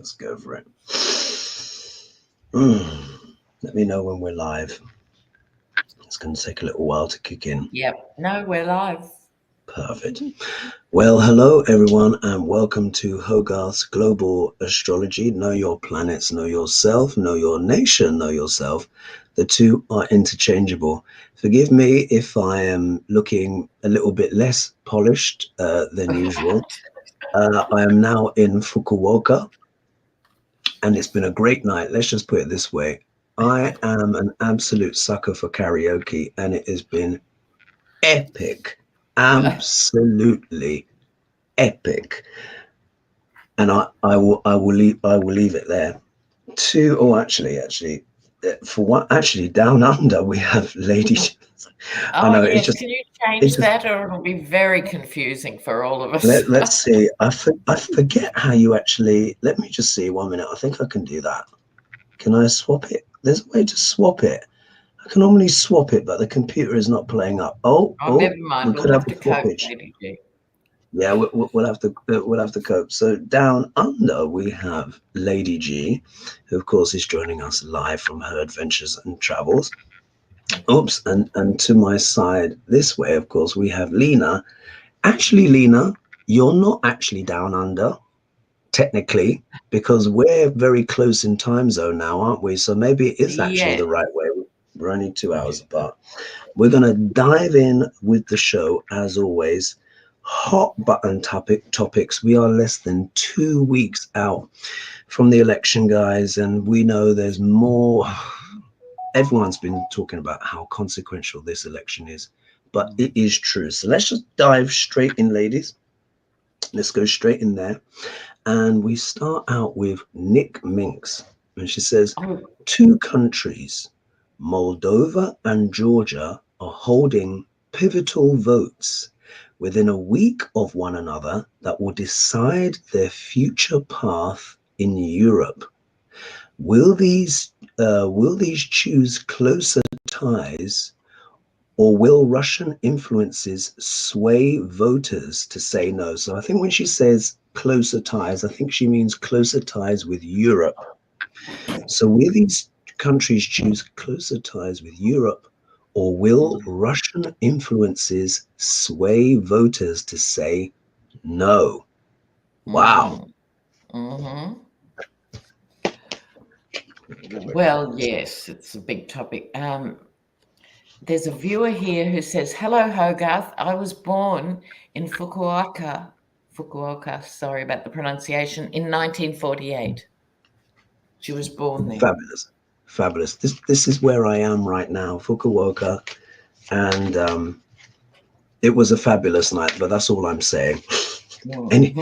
Let's go for it. Let me know when we're live. It's going to take a little while to kick in. Yep. No, we're live. Perfect. Well, hello, everyone, and welcome to Hogarth's Global Astrology. Know your planets, know yourself, know your nation, know yourself. The two are interchangeable. Forgive me if I am looking a little bit less polished than usual. I am now in Fukuoka, and it's been a great night. Let's just put it this way. I am an absolute sucker for karaoke, and it has been epic. Absolutely epic. And I will leave it there. Actually, for what? Actually, down under we have Lady. I know yes. Can you change that, or it'll be very confusing for all of us? Let's see. I forget how you actually. Let me just see 1 minute. I think I can do that. Can I swap it? There's a way to swap it. I can normally swap it, but the computer is not playing up. Oh, never mind. We'll have to cope. Yeah, we'll have to cope. So down under we have Lady G, who of course is joining us live from her adventures and travels. Oops, and to my side this way, of course, we have Lena. Actually, Lena, you're not actually down under, technically, because we're very close in time zone now, aren't we? So maybe it is actually the right way. We're only 2 hours apart. We're going to dive in with the show, as always. Hot button topics. We are less than 2 weeks out from the election, guys, and we know there's more. Everyone's been talking about how consequential this election is, but it is true. So let's just dive straight in, ladies. Let's go straight in there. And we start out with Nick Minks. And she says, 2 countries, Moldova and Georgia, are holding pivotal votes within a week of one another that will decide their future path in Europe. Will these choose closer ties, or will Russian influences sway voters to say no? So I think when she says closer ties, I think she means closer ties with Europe. So will these countries choose closer ties with Europe, or will Russian influences sway voters to say no? Wow. Mm-hmm. Well, yes, it's a big topic. There's a viewer here who says, hello, Hogarth. I was born in Fukuoka, sorry about the pronunciation, in 1948. She was born there. Fabulous. This is where I am right now, Fukuoka, and it was a fabulous night, but that's all I'm saying. Any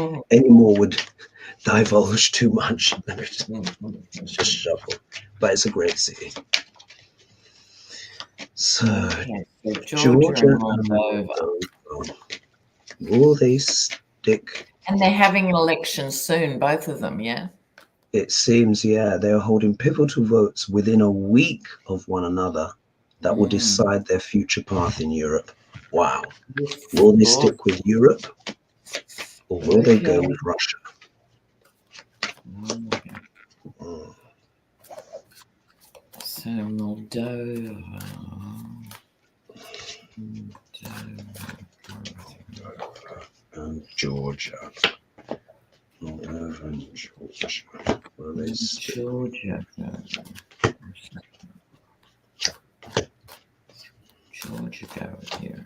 more would divulge too much. Let's just shuffle. But it's a great city. So, Georgia and Moldova. Will they stick? And they're having an election soon, both of them, yeah? It seems, yeah. They are holding pivotal votes within a week of one another that will decide their future path in Europe. Wow. Will they stick with Europe, or will they go with Russia? So Moldova and Georgia. Moldova and Georgia. Will they stick? Georgia go here.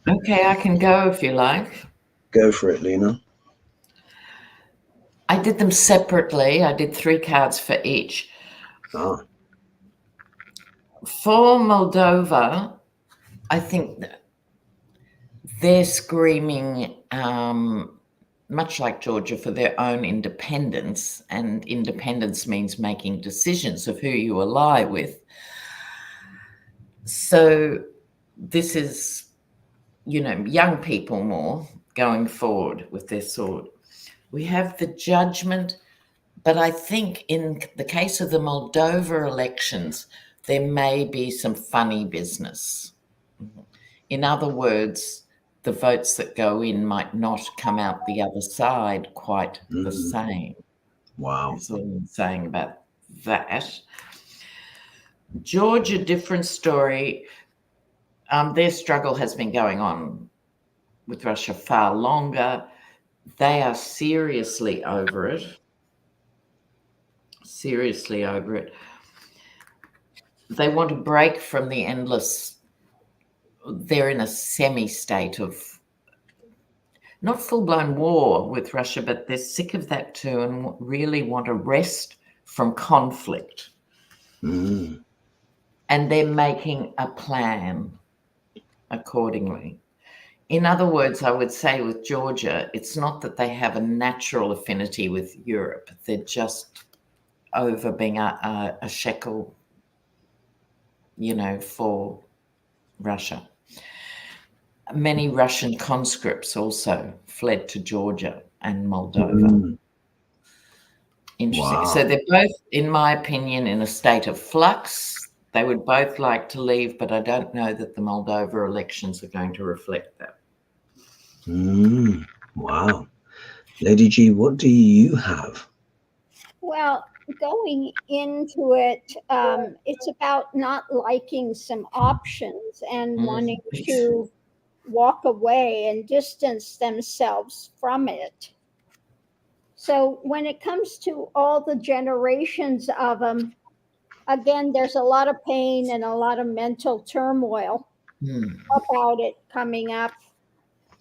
Okay, I can go if you like. Go for it, Lena. I did them separately. I did 3 cards for each. For Moldova, I think they're screaming, much like Georgia, for their own independence. And independence means making decisions of who you ally with. So this is, young people more going forward with their sword. We have the Judgment, but I think in the case of the Moldova elections, there may be some funny business. In other words, the votes that go in might not come out the other side quite the same. Wow. That's all I'm saying about that. Georgia, different story. Their struggle has been going on with Russia far longer. They are seriously over it. Seriously over it. They want to break from the endless. They're in a semi-state of not full-blown war with Russia, but they're sick of that too and really want to rest from conflict. And they're making a plan accordingly. In other words, I would say with Georgia, it's not that they have a natural affinity with Europe. They're just over being a shekel, for Russia. Many Russian conscripts also fled to Georgia and Moldova. Interesting. Wow. So they're both, in my opinion, in a state of flux. They would both like to leave, but I don't know that the Moldova elections are going to reflect that. Wow. Lady G, what do you have? Well, going into it, it's about not liking some options and wanting to walk away and distance themselves from it. So when it comes to all the generations of them, again, there's a lot of pain and a lot of mental turmoil about it coming up.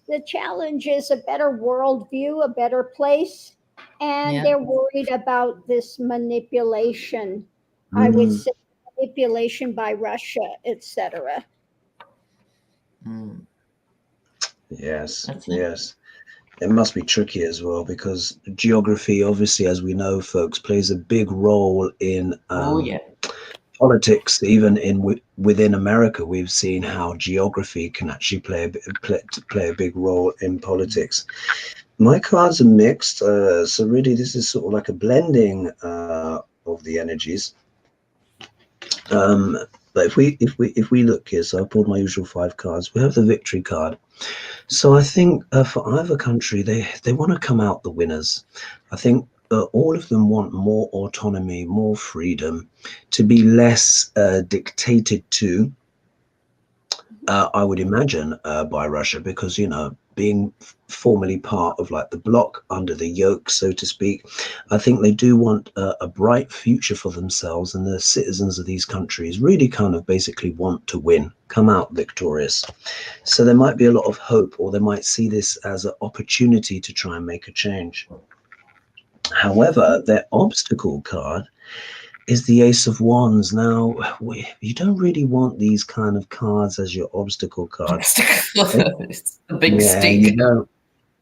The challenge is a better worldview, a better place, and they're worried about this manipulation. I would say manipulation by Russia, etc. Yes, yes. It must be tricky as well because geography, obviously, as we know, folks, plays a big role in politics. Even within America, we've seen how geography can actually play a big role in politics. My cards are mixed, so really this is sort of like a blending of the energies. But if we look here, so I pulled my usual 5 cards. We have the victory card. So I think for either country, they want to come out the winners. I think all of them want more autonomy, more freedom, to be less dictated to, I would imagine, by Russia, because, being formerly part of like the bloc under the yoke, so to speak, I think they do want a bright future for themselves, and the citizens of these countries really kind of basically want to win, come out victorious. So there might be a lot of hope, or they might see this as an opportunity to try and make a change. However, their obstacle card is the Ace of Wands. Now, you don't really want these kind of cards as your obstacle card. It's the big stick. You don't.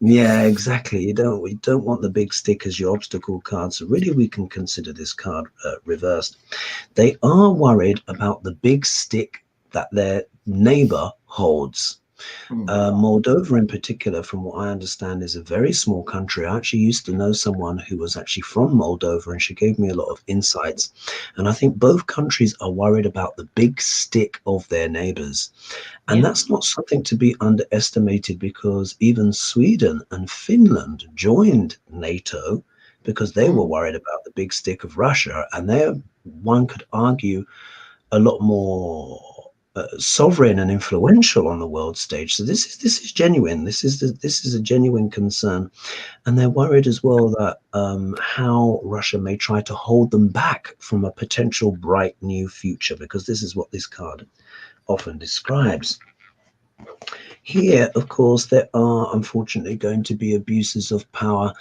Yeah, exactly. You don't want the big stick as your obstacle card. So really, we can consider this card reversed. They are worried about the big stick that their neighbor holds. Moldova in particular, from what I understand, is a very small country. I actually used to know someone who was actually from Moldova, and she gave me a lot of insights. And I think both countries are worried about the big stick of their neighbors. And that's not something to be underestimated, because even Sweden and Finland joined NATO because they were worried about the big stick of Russia. And they're, one could argue, a lot more sovereign and influential on the world stage. So this is genuine. This is a genuine concern, and they're worried as well that how Russia may try to hold them back from a potential bright new future, because this is what this card often describes. Here, of course, there are unfortunately going to be abuses of power.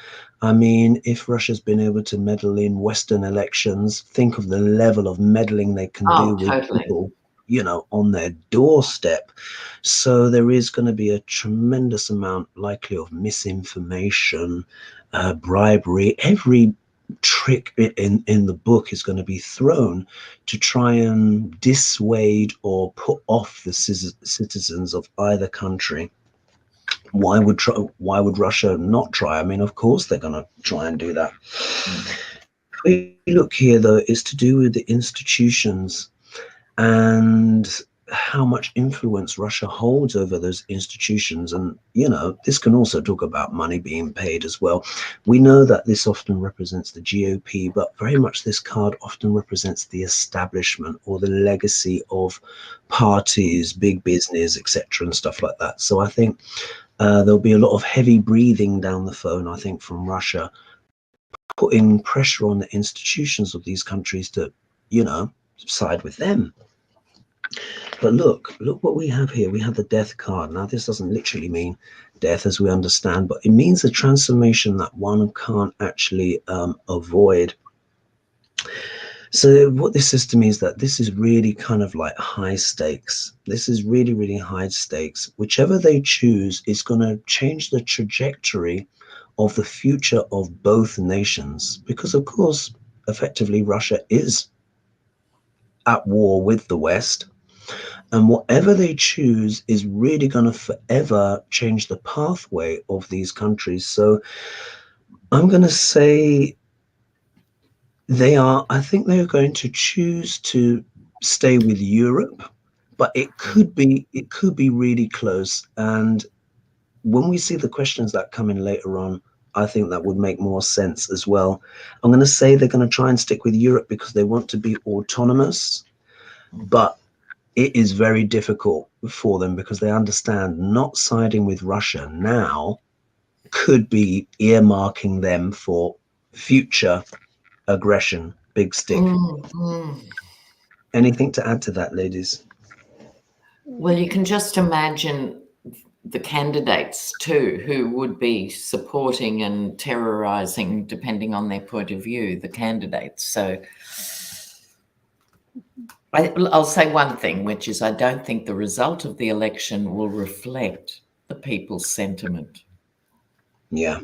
I mean, if Russia's been able to meddle in Western elections, think of the level of meddling they can do with people, on their doorstep. So there is going to be a tremendous amount likely of misinformation, bribery. Every trick in the book is going to be thrown to try and dissuade or put off the citizens of either country. Why would Russia not try? I mean, of course they're going to try and do that. If we look here, though, it's to do with the institutions. And how much influence Russia holds over those institutions. And, you know, this can also talk about money being paid as well. We know that this often represents the GOP, but very much this card often represents the establishment or the legacy of parties, big business, etc., and stuff like that. So I think there'll be a lot of heavy breathing down the phone, I think, from Russia, putting pressure on the institutions of these countries to, you know, side with them. But look what we have here. We have the death card. Now, this doesn't literally mean death as we understand, but it means a transformation that one can't actually avoid. So what this says to me is that this is really kind of like high stakes. This is really, really high stakes. Whichever they choose is going to change the trajectory of the future of both nations, because of course, effectively, Russia is at war with the West. And whatever they choose is really going to forever change the pathway of these countries. So I'm going to say I think they're going to choose to stay with Europe, but it could be really close. And when we see the questions that come in later on, I think that would make more sense as well. I'm going to say they're going to try and stick with Europe because they want to be autonomous, but it is very difficult for them because they understand not siding with Russia now could be earmarking them for future aggression. Big stick. Anything to add to that, ladies? Well, you can just imagine the candidates too, who would be supporting and terrorizing, depending on their point of view, the candidates. So I'll say one thing, which is I don't think the result of the election will reflect the people's sentiment. Yeah.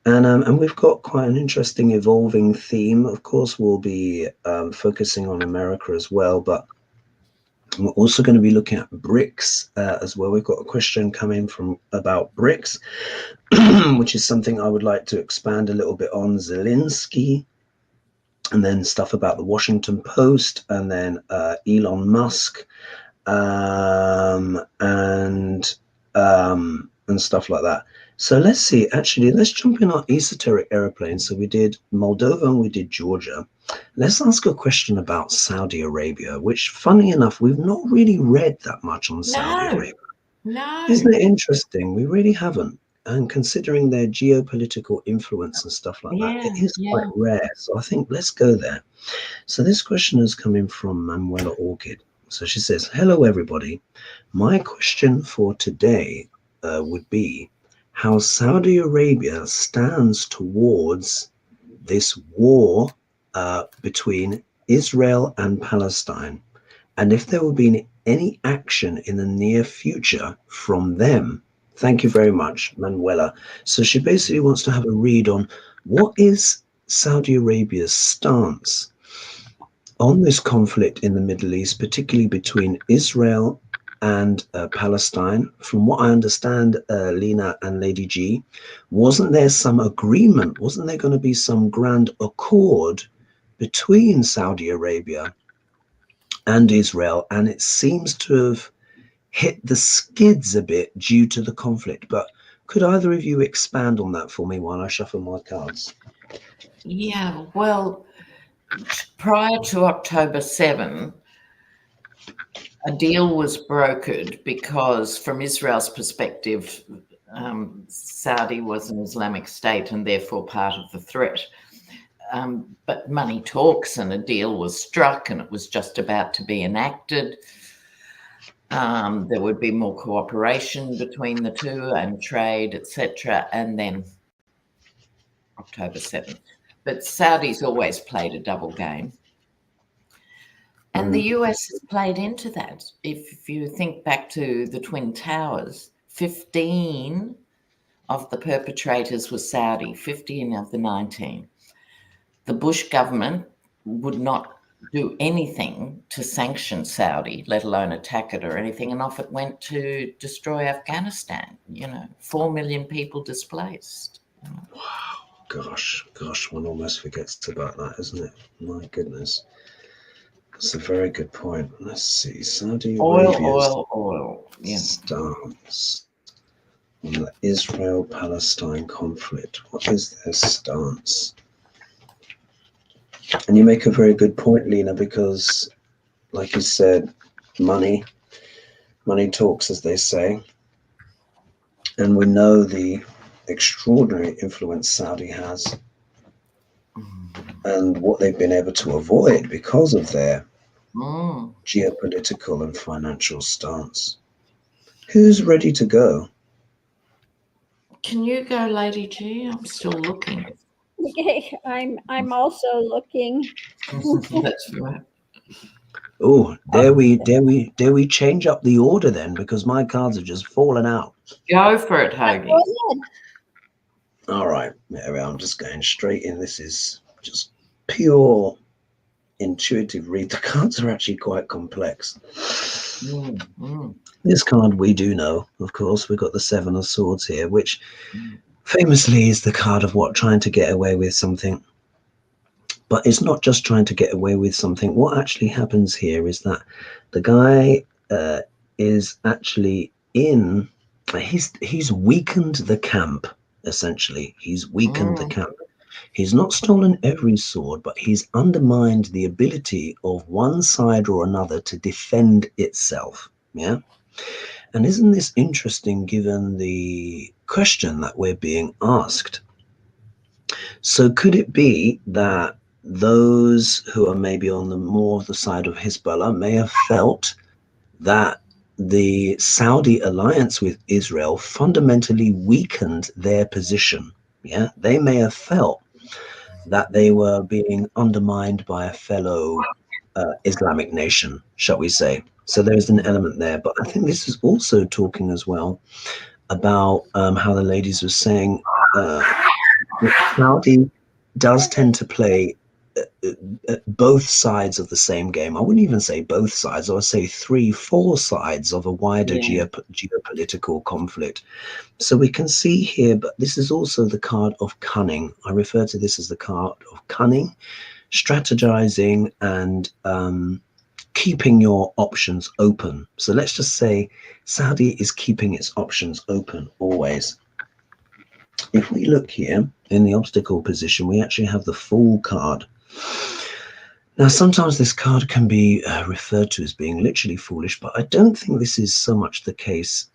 And we've got quite an interesting evolving theme. Of course, we'll be focusing on America as well, but we're also going to be looking at BRICS as well. We've got a question coming from about BRICS, which is something I would like to expand a little bit on. Zelensky, and then stuff about the Washington Post, and then Elon Musk, and stuff like that. So let's see, actually, let's jump in our esoteric airplane. So we did Moldova and we did Georgia. Let's ask a question about Saudi Arabia, which, funny enough, we've not really read that much on Saudi Arabia. No. Isn't it interesting? We really haven't. And considering their geopolitical influence and stuff like that, it is quite rare. So I think let's go there. So this question is coming from Manuela Orchid. So she says, hello, everybody. My question for today would be how Saudi Arabia stands towards this war between Israel and Palestine, and if there will be any action in the near future from them. Thank you very much, Manuela. So she basically wants to have a read on what is Saudi Arabia's stance on this conflict in the Middle East, particularly between Israel and Palestine. From what I understand, Lena and Lady G, wasn't there some agreement? Wasn't there going to be some grand accord between Saudi Arabia and Israel? And it seems to have hit the skids a bit due to the conflict. But could either of you expand on that for me while I shuffle my cards? Yeah, well, prior to October 7, a deal was brokered because, from Israel's perspective, Saudi was an Islamic state and therefore part of the threat. But money talks and a deal was struck and it was just about to be enacted. There would be more cooperation between the two and trade, etc. And then October 7th. But Saudi's always played a double game. And the US has played into that. If you think back to the Twin Towers, 15 of the perpetrators were Saudi, 15 of the 19. The Bush government would not do anything to sanction Saudi, let alone attack it or anything, and off it went to destroy Afghanistan. 4 million people displaced. Wow, gosh, one almost forgets about that, isn't it? My goodness. It's a very good point. Let's see. Saudi Oil. Yeah. Stance on the Israel-Palestine conflict. What is their stance? And you make a very good point, Lena, because, like you said, money talks, as they say. And we know the extraordinary influence Saudi has and what they've been able to avoid because of their geopolitical and financial stance. Who's ready to go? Can you go, Lady G? I'm still looking. Okay, I'm also looking. That's right. Oh, dare we change up the order then, because my cards have just fallen out. Go for it, Hoagie. All right, I'm just going straight in. This is just pure intuitive read. The cards are actually quite complex. This card we do know, of course. We've got the Seven of Swords here, which famously is the card of what? Trying to get away with something. But it's not just trying to get away with something. What actually happens here is that the guy is actually in, he's weakened the camp, essentially. He's weakened the camp. He's not stolen every sword, but he's undermined the ability of one side or another to defend itself. Yeah. And isn't this interesting given the question that we're being asked? So could it be that those who are maybe on the more of the side of Hezbollah may have felt that the Saudi alliance with Israel fundamentally weakened their position? Yeah, they may have felt that they were being undermined by a fellow Islamic nation, shall we say. So there's an element there. But I think this is also talking as well about how the ladies were saying Saudi does tend to play both sides of the same game. I wouldn't even say both sides. I would say 3-4 sides of a wider geopolitical conflict. So we can see here, but this is also the card of cunning. I refer to this as the card of cunning, strategizing, and keeping your options open. So let's just say Saudi is keeping its options open always. If we look here in the obstacle position, we actually have the Fool card. Now, sometimes this card can be referred to as being literally foolish, but I don't think this is so much the case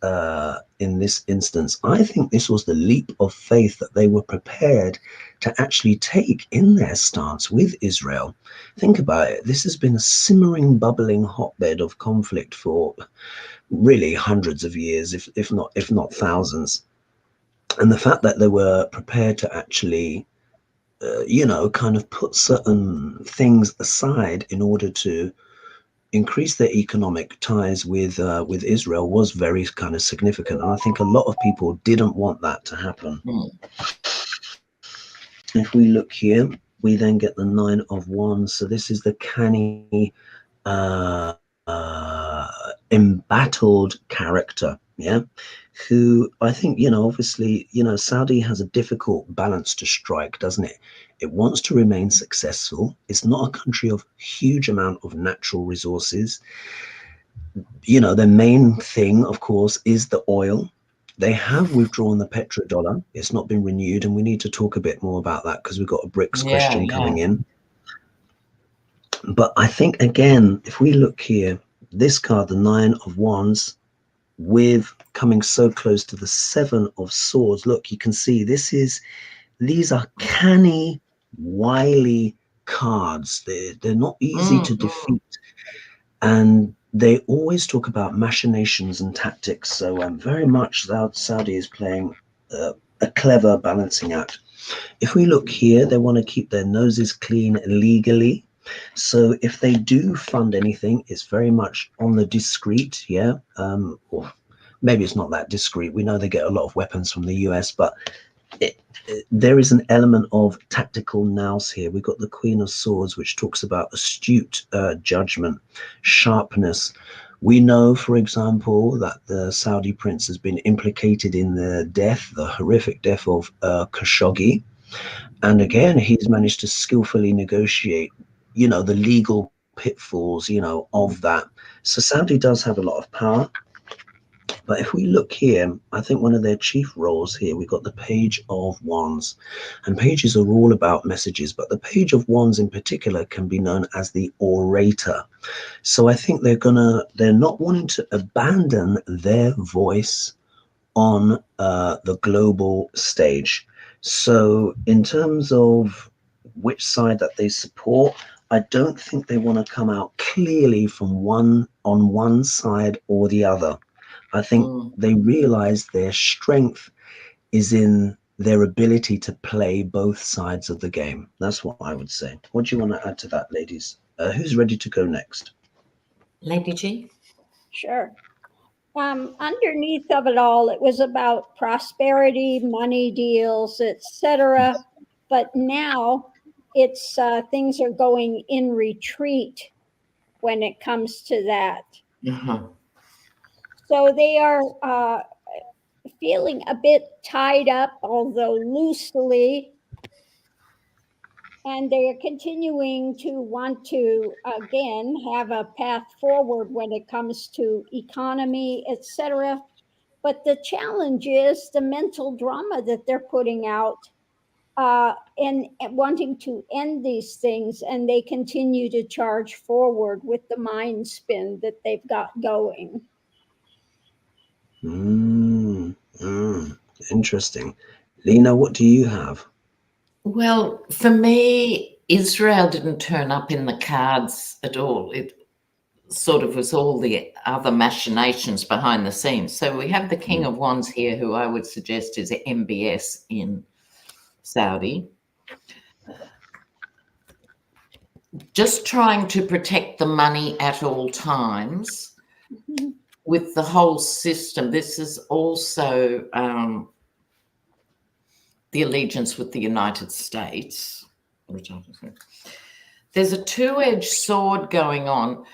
in this instance. I think this was the leap of faith that they were prepared to actually take in their stance with Israel. Think about it. This has been a simmering, bubbling hotbed of conflict for really hundreds of years, if not thousands. And the fact that they were prepared to actually kind of put certain things aside in order to increase their economic ties with Israel was very kind of significant. And I think a lot of people didn't want that to happen. If we look here, we then get the Nine of Wands. So this is the canny, embattled character, yeah, who I think, obviously, Saudi has a difficult balance to strike, doesn't it? It wants to remain successful. It's not a country of huge amount of natural resources. Their main thing, of course, is the oil. They have withdrawn the petrodollar. It's not been renewed, and we need to talk a bit more about that because we've got a BRICS question coming in. But I think, again, if we look here, this card, the Nine of Wands, with coming so close to the Seven of Swords, look, you can see these are canny, wily cards. They're not easy to defeat, and they always talk about machinations and tactics. So very much Saudi is playing a clever balancing act. If we look here, they want to keep their noses clean legally. So if they do fund anything, it's very much on the discreet, or maybe it's not that discreet. We know they get a lot of weapons from the US, but there is an element of tactical nous here. We've got the Queen of Swords, which talks about astute judgment, sharpness. We know, for example, that the Saudi prince has been implicated in the horrific death of Khashoggi. And again, he's managed to skillfully negotiate the legal pitfalls, you know, of that. So Saudi does have a lot of power. But if we look here, I think one of their chief roles here, we've got the Page of Wands. And pages are all about messages, but the Page of Wands in particular can be known as the orator. So I think they're not wanting to abandon their voice on the global stage. So in terms of which side that they support, I don't think they want to come out clearly from one side or the other. I think they realize their strength is in their ability to play both sides of the game. That's what I would say. What do you want to add to that, ladies? Who's ready to go next? Lady G? Sure. Underneath of it all, it was about prosperity, money deals, etc. But now it's things are going in retreat when it comes to that. So they are feeling a bit tied up, although loosely, and they are continuing to want to, again, have a path forward when it comes to economy, etc. But the challenge is the mental drama that they're putting out and wanting to end these things, and they continue to charge forward with the mind spin that they've got going. Interesting. Lena, what do you have? Well, for me, Israel didn't turn up in the cards at all. It sort of was all the other machinations behind the scenes. So we have the King of Wands here, who I would suggest is MBS in Saudi. Just trying to protect the money at all times with the whole system. This is also the allegiance with the United States. There's a two-edged sword going on,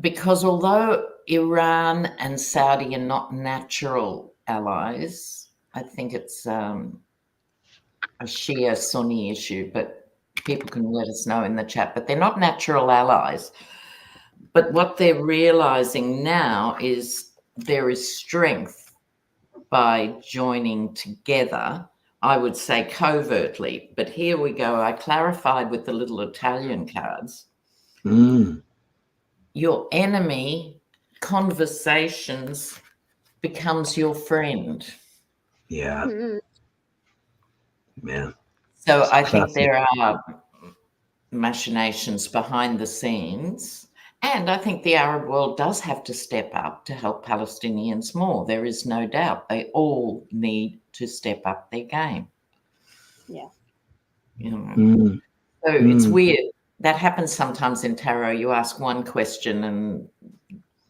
because although Iran and Saudi are not natural allies, I think it's a Shia Sunni issue, but people can let us know in the chat, but they're not natural allies. But what they're realizing now is there is strength by joining together, I would say covertly, but here we go. I clarified with the little Italian cards. Your enemy conversations becomes your friend. Yeah. Yeah. So I think there are machinations behind the scenes. And I think the Arab world does have to step up to help Palestinians more. There is no doubt. They all need to step up their game. Yeah. You know? So it's weird. That happens sometimes in tarot. You ask one question and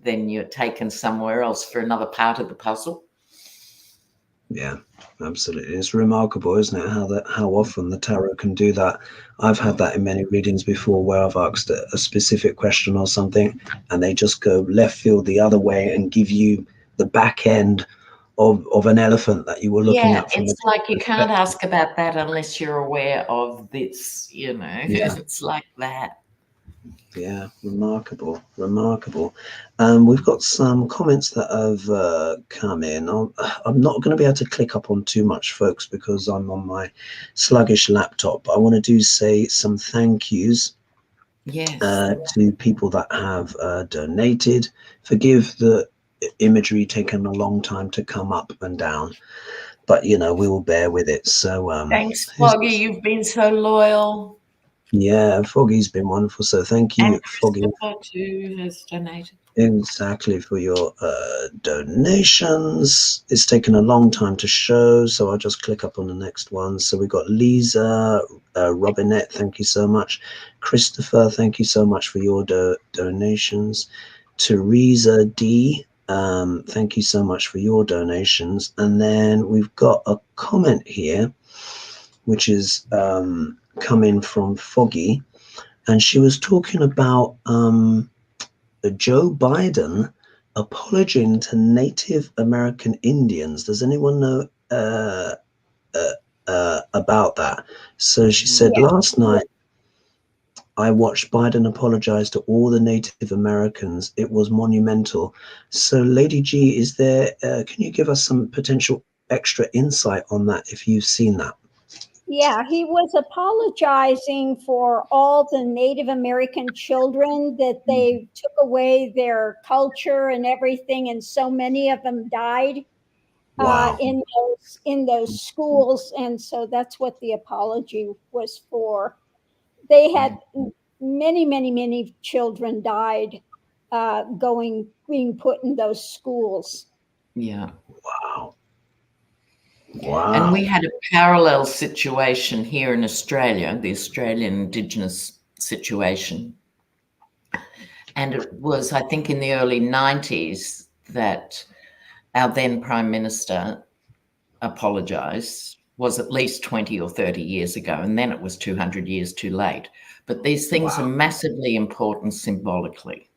then you're taken somewhere else for another part of the puzzle. Yeah, absolutely. It's remarkable, isn't it, how often the tarot can do that. I've had that in many readings before, where I've asked a specific question or something and they just go left field the other way and give you the back end of an elephant that you were looking at. From it's like you can't ask about that unless you're aware of this, you know. Yeah. It's like that. Yeah, remarkable. We've got some comments that have come in. I'm not going to be able to click up on too much, folks, because I'm on my sluggish laptop. I want to say some thank yous to people that have donated. Forgive the imagery taking a long time to come up and down, but you know, we will bear with it. So thanks, Foggy. You've been so loyal. Yeah, Foggy's been wonderful. So thank you, and Foggy. Too has donated. Exactly, for your donations. It's taken a long time to show, so I'll just click up on the next one. So we've got Lisa, Robinette, thank you so much. Christopher, thank you so much for your donations. Teresa D, thank you so much for your donations. And then we've got a comment here, which is coming from Foggy, and she was talking about Joe Biden apologizing to Native American Indians. Does anyone know about that? So she said last night, I watched Biden apologize to all the Native Americans. It was monumental. So, Lady G, is there? Can you give us some potential extra insight on that if you've seen that? Yeah, he was apologizing for all the Native American children that they took away their culture and everything, and so many of them died Wow. in those schools, and so that's what the apology was for. They had many children died being put in those schools. Yeah. Wow. Wow. And we had a parallel situation here in Australia, the Australian Indigenous situation. And it was, I think, in the early 90s that our then Prime Minister apologised. Was at least 20 or 30 years ago, and then it was 200 years too late. But these things are massively important symbolically.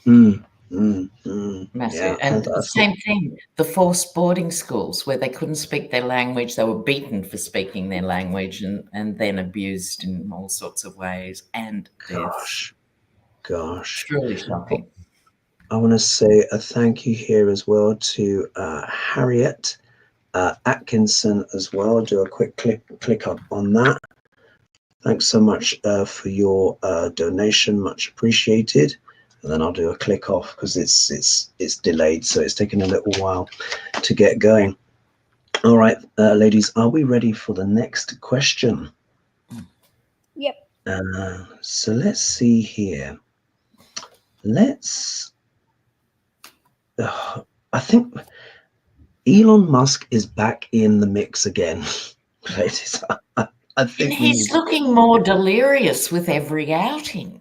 Massive. Yeah, and fantastic. the same thing, the forced boarding schools where they couldn't speak their language, they were beaten for speaking their language and then abused in all sorts of ways, and Gosh. Truly shocking. I want to say a thank you here as well to Harriet Atkinson as well. I'll do a quick click up on that. Thanks so much for your donation, much appreciated. And then I'll do a click off because it's delayed, so it's taken a little while to get going. All right, ladies, are we ready for the next question? Yep. So let's see here. I think Elon Musk is back in the mix again. I think he's looking more delirious with every outing.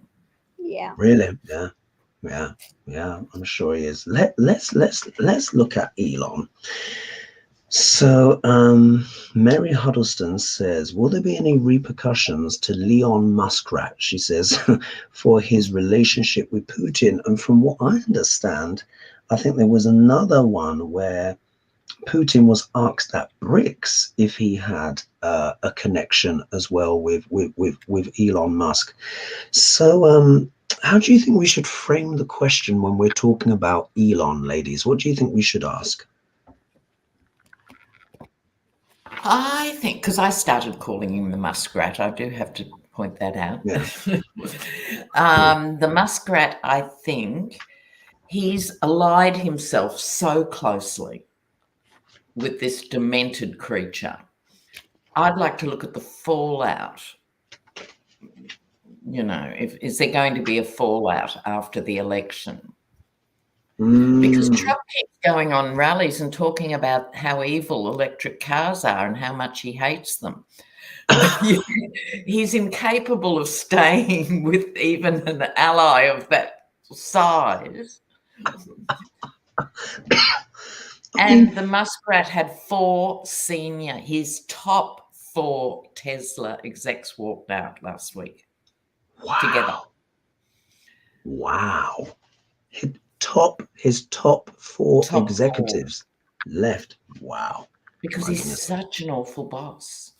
Yeah. Really? Yeah. I'm sure he is. Let's look at Elon. So, Mary Huddleston says, will there be any repercussions to Leon Muskrat, she says, for his relationship with Putin? And from what I understand, I think there was another one where Putin was asked at BRICS if he had a connection as well with Elon Musk. So, how do you think we should frame the question when we're talking about Elon, ladies? What do you think we should ask? I think, because I started calling him the muskrat, I do have to point that out. Yeah. The muskrat, I think, he's allied himself so closely with this demented creature. I'd like to look at the fallout. You know, is there going to be a fallout after the election? Because Trump keeps going on rallies and talking about how evil electric cars are and how much he hates them. He's incapable of staying with even an ally of that size. And the muskrat had his top 4 Tesla execs walked out last week. Wow. Together. Wow. His top 4 executives left. Wow. Because he's such an awful boss.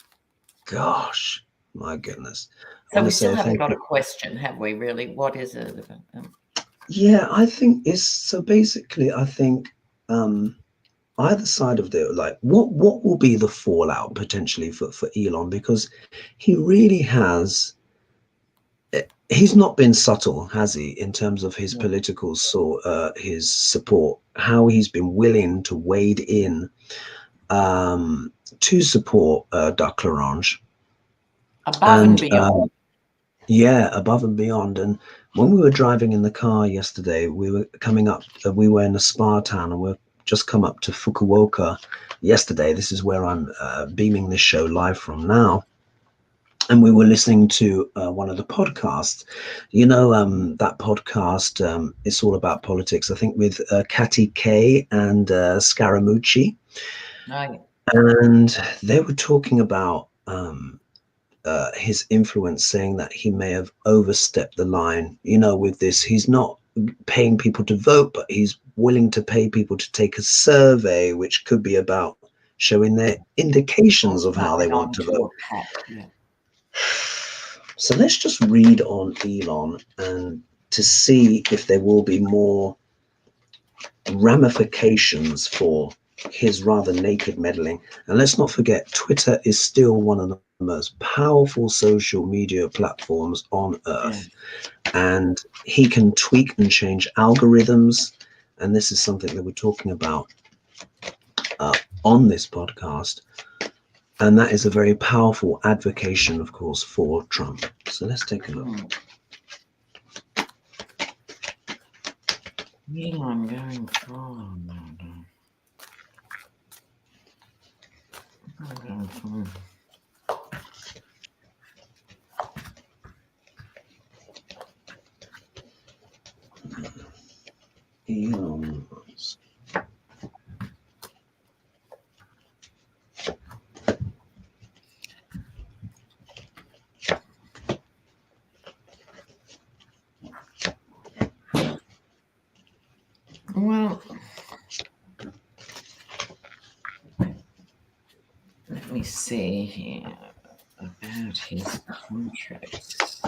Gosh, my goodness. So we still haven't got a question, have we, really? What is it? Yeah, I think it's so basically, I think either side of the what will be the fallout potentially for Elon, because he really has he's not been subtle, has he, in terms of his political his support, how he's been willing to wade in to support Duck Larange. Above and beyond. Above and beyond. And when we were driving in the car yesterday, we were coming up, we were in a spa town, and we're just come up to Fukuoka yesterday. This is where I'm beaming this show live from now. And we were listening to one of the podcasts, that podcast, it's all about politics, I think, with Catty Kay and Scaramucci. Right. And they were talking about his influence, saying that he may have overstepped the line, with this. He's not paying people to vote, but he's willing to pay people to take a survey, which could be about showing their indications of how they want to vote. So let's just read on Elon and to see if there will be more ramifications for his rather naked meddling. And let's not forget, Twitter is still one of the most powerful social media platforms on earth. And he can tweak and change algorithms. And this is something that we're talking about on this podcast. And that is a very powerful advocation, of course, for Trump. So let's take a look. Elon going forward. Elon Musk. Well, let me see here about his contracts.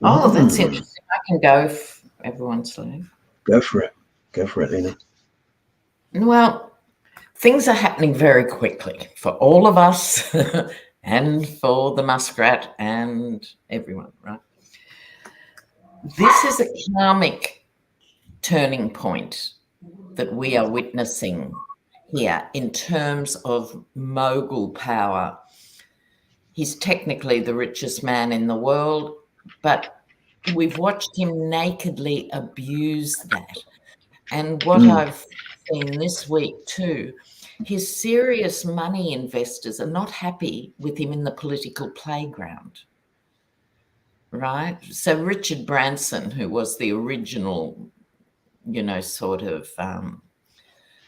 Oh, that's interesting. I can go if everyone's leave. Go for it. Go for it, Lena. Well, things are happening very quickly for all of us and for the muskrat and everyone, right? This is a karmic turning point that we are witnessing here in terms of mogul power. He's technically the richest man in the world, but we've watched him nakedly abuse that. And what I've seen this week too, his serious money investors are not happy with him in the political playground, right? So Richard Branson, who was the original, you know, sort of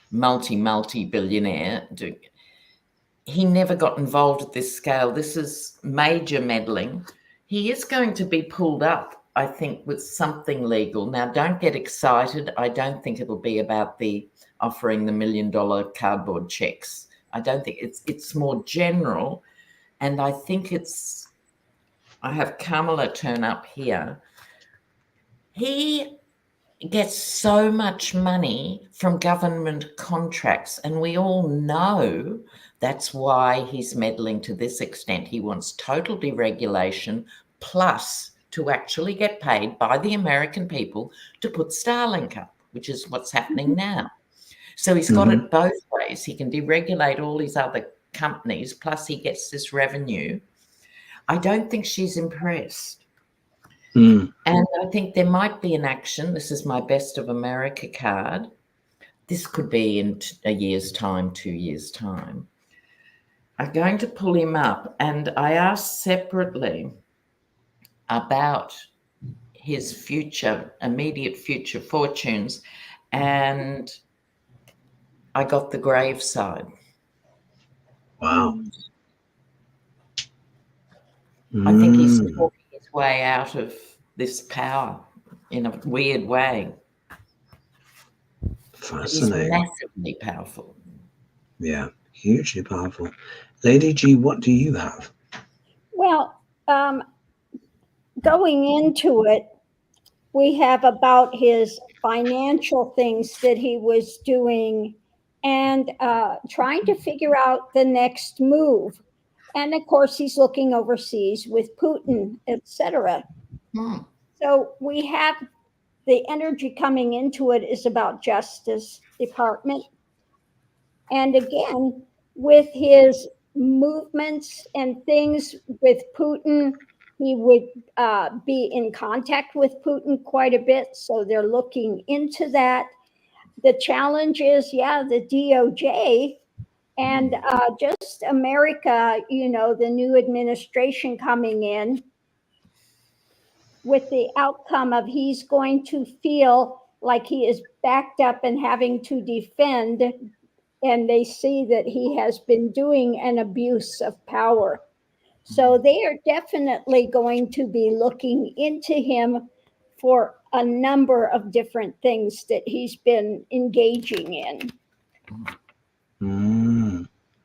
multi-billionaire, he never got involved at this scale. This is major meddling. He is going to be pulled up, I think, with something legal. Now, don't get excited. I don't think it'll be about the offering the $1 million cardboard checks. I don't think it's more general. And I think I have Kamala turn up here. He gets so much money from government contracts, and we all know that's why he's meddling to this extent. He wants total deregulation plus to actually get paid by the American people to put Starlink up, which is what's happening now. So he's got it both ways. He can deregulate all these other companies, plus he gets this revenue. I don't think she's impressed. And I think there might be an action. This is my Best of America card. This could be in a year's time, 2 years' time. I'm going to pull him up, and I asked separately about his future, immediate future fortunes, and I got the grave side. Wow. I think he's talking his way out of this power in a weird way. Fascinating. He's massively powerful. Yeah, hugely powerful. Lady G, what do you have? Well, going into it, we have about his financial things that he was doing and trying to figure out the next move. And of course, he's looking overseas with Putin, etc. So we have the energy coming into it is about Justice Department. And again, with his movements and things with Putin, he would be in contact with Putin quite a bit. So they're looking into that. The challenge is, the DOJ and just America, you know, the new administration coming in with the outcome of he's going to feel like he is backed up and having to defend, and they see that he has been doing an abuse of power. So they are definitely going to be looking into him for a number of different things that he's been engaging in.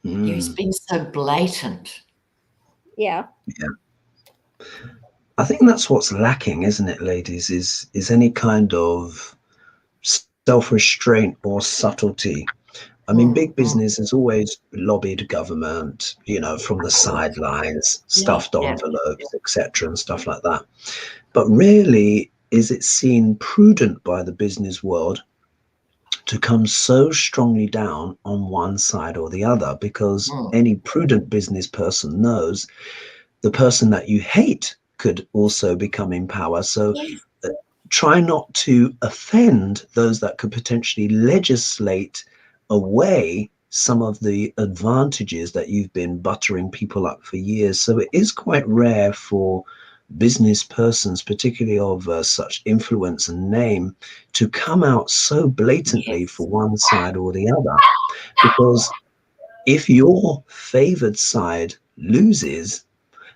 You he's been so blatant. Yeah. I think that's what's lacking, isn't it, ladies? Is any kind of self-restraint or subtlety. I mean, big business has always lobbied government, you know, from the sidelines, stuffed envelopes, etc., and stuff like that. But rarely is it seen prudent by the business world to come so strongly down on one side or the other, because any prudent business person knows the person that you hate could also become in power. So try not to offend those that could potentially legislate away some of the advantages that you've been buttering people up for years. So it is quite rare for business persons, particularly of such influence and name, to come out so blatantly for one side or the other. Because if your favored side loses,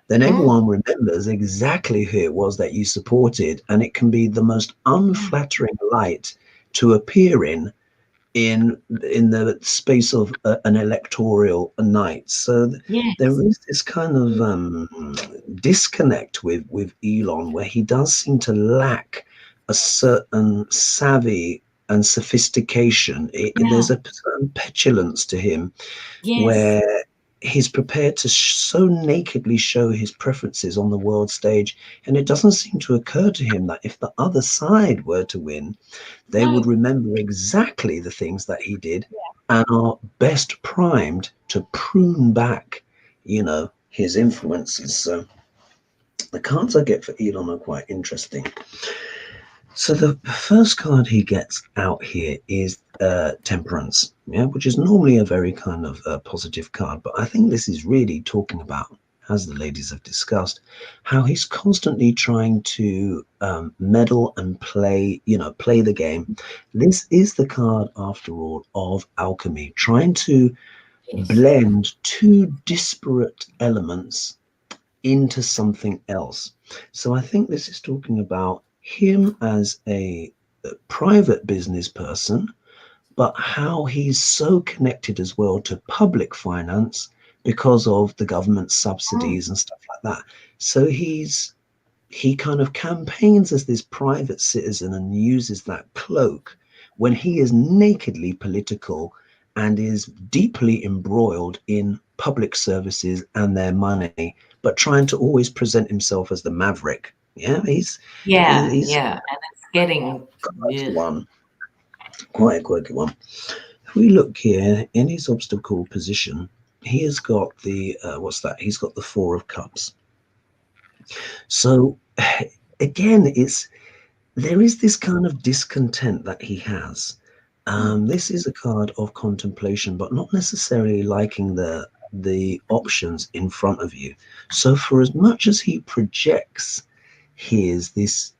then everyone remembers exactly who it was that you supported, and it can be the most unflattering light to appear in the space of an electoral night. So there is this kind of disconnect with Elon, where he does seem to lack a certain savvy and sophistication. There's a certain petulance to him, where he's prepared to so nakedly show his preferences on the world stage, and it doesn't seem to occur to him that if the other side were to win, they would remember exactly the things that he did and are best primed to prune back, you know, his influences. So the cards I get for Elon are quite interesting. So the first card he gets out here is Temperance, which is normally a very kind of positive card. But I think this is really talking about, as the ladies have discussed, how he's constantly trying to meddle and play the game. This is the card, after all, of alchemy, trying to blend two disparate elements into something else. So I think this is talking about him as a private business person, but how he's so connected as well to public finance because of the government subsidies and stuff like that. So he kind of campaigns as this private citizen and uses that cloak when he is nakedly political and is deeply embroiled in public services and their money, but trying to always present himself as the maverick. He's and it's getting quite a quirky one. If we look here in his obstacle position, he has got the he's got the Four of Cups. So again, there is this kind of discontent that he has. This is a card of contemplation, but not necessarily liking the options in front of you. So for as much as he projects this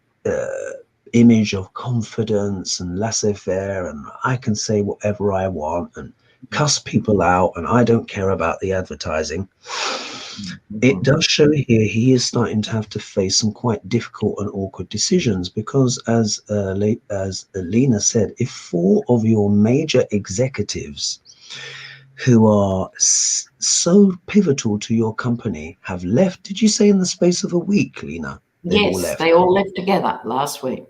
image of confidence and laissez-faire, and I can say whatever I want and cuss people out, and I don't care about the advertising, it does show here he is starting to have to face some quite difficult and awkward decisions, because as Lena said, if four of your major executives who are so pivotal to your company have left, did you say in the space of a week, Lena? They all left together last week.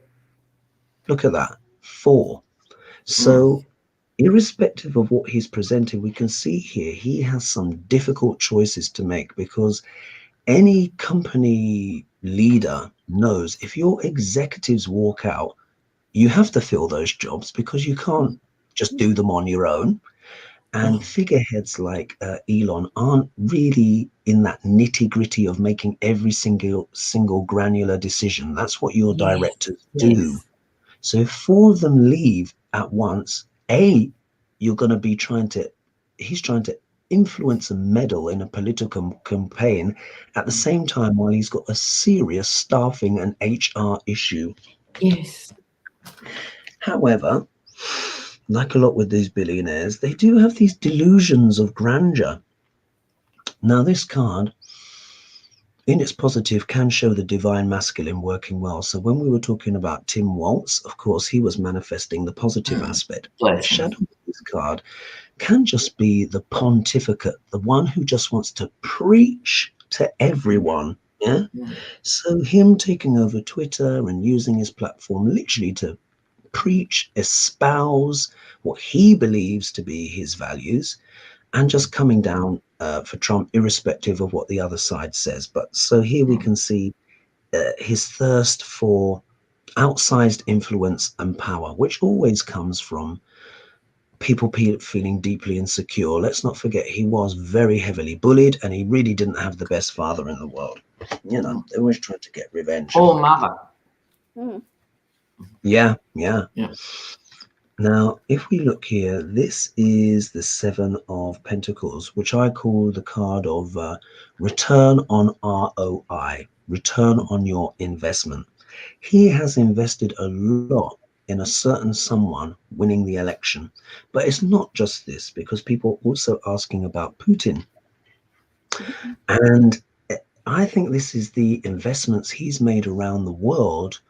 Look at that, 4. So irrespective of what he's presenting, we can see here he has some difficult choices to make, because any company leader knows if your executives walk out, you have to fill those jobs because you can't just do them on your own. And figureheads like Elon aren't really in that nitty-gritty of making every single granular decision. That's what your directors do. So if 4 of them leave at once, you're going to be he's trying to influence and meddle in a political campaign at the same time while he's got a serious staffing and HR issue. However, like a lot with these billionaires, they do have these delusions of grandeur. Now, this card, in its positive, can show the divine masculine working well. So when we were talking about Tim Waltz, of course, he was manifesting the positive aspect. The shadow of this card can just be the pontificate, the one who just wants to preach to everyone. Yeah. So him taking over Twitter and using his platform literally to preach, espouse what he believes to be his values, and just coming down for Trump, irrespective of what the other side says. But so here we can see his thirst for outsized influence and power, which always comes from people feeling deeply insecure. Let's not forget, he was very heavily bullied, and he really didn't have the best father in the world. You know, they always trying to get revenge. Or mother. Yeah. Yeah. Now, if we look here, this is the Seven of Pentacles, which I call the card of return on ROI, return on your investment. He has invested a lot in a certain someone winning the election. But it's not just this, because people are also asking about Putin. And I think this is the investments he's made around the world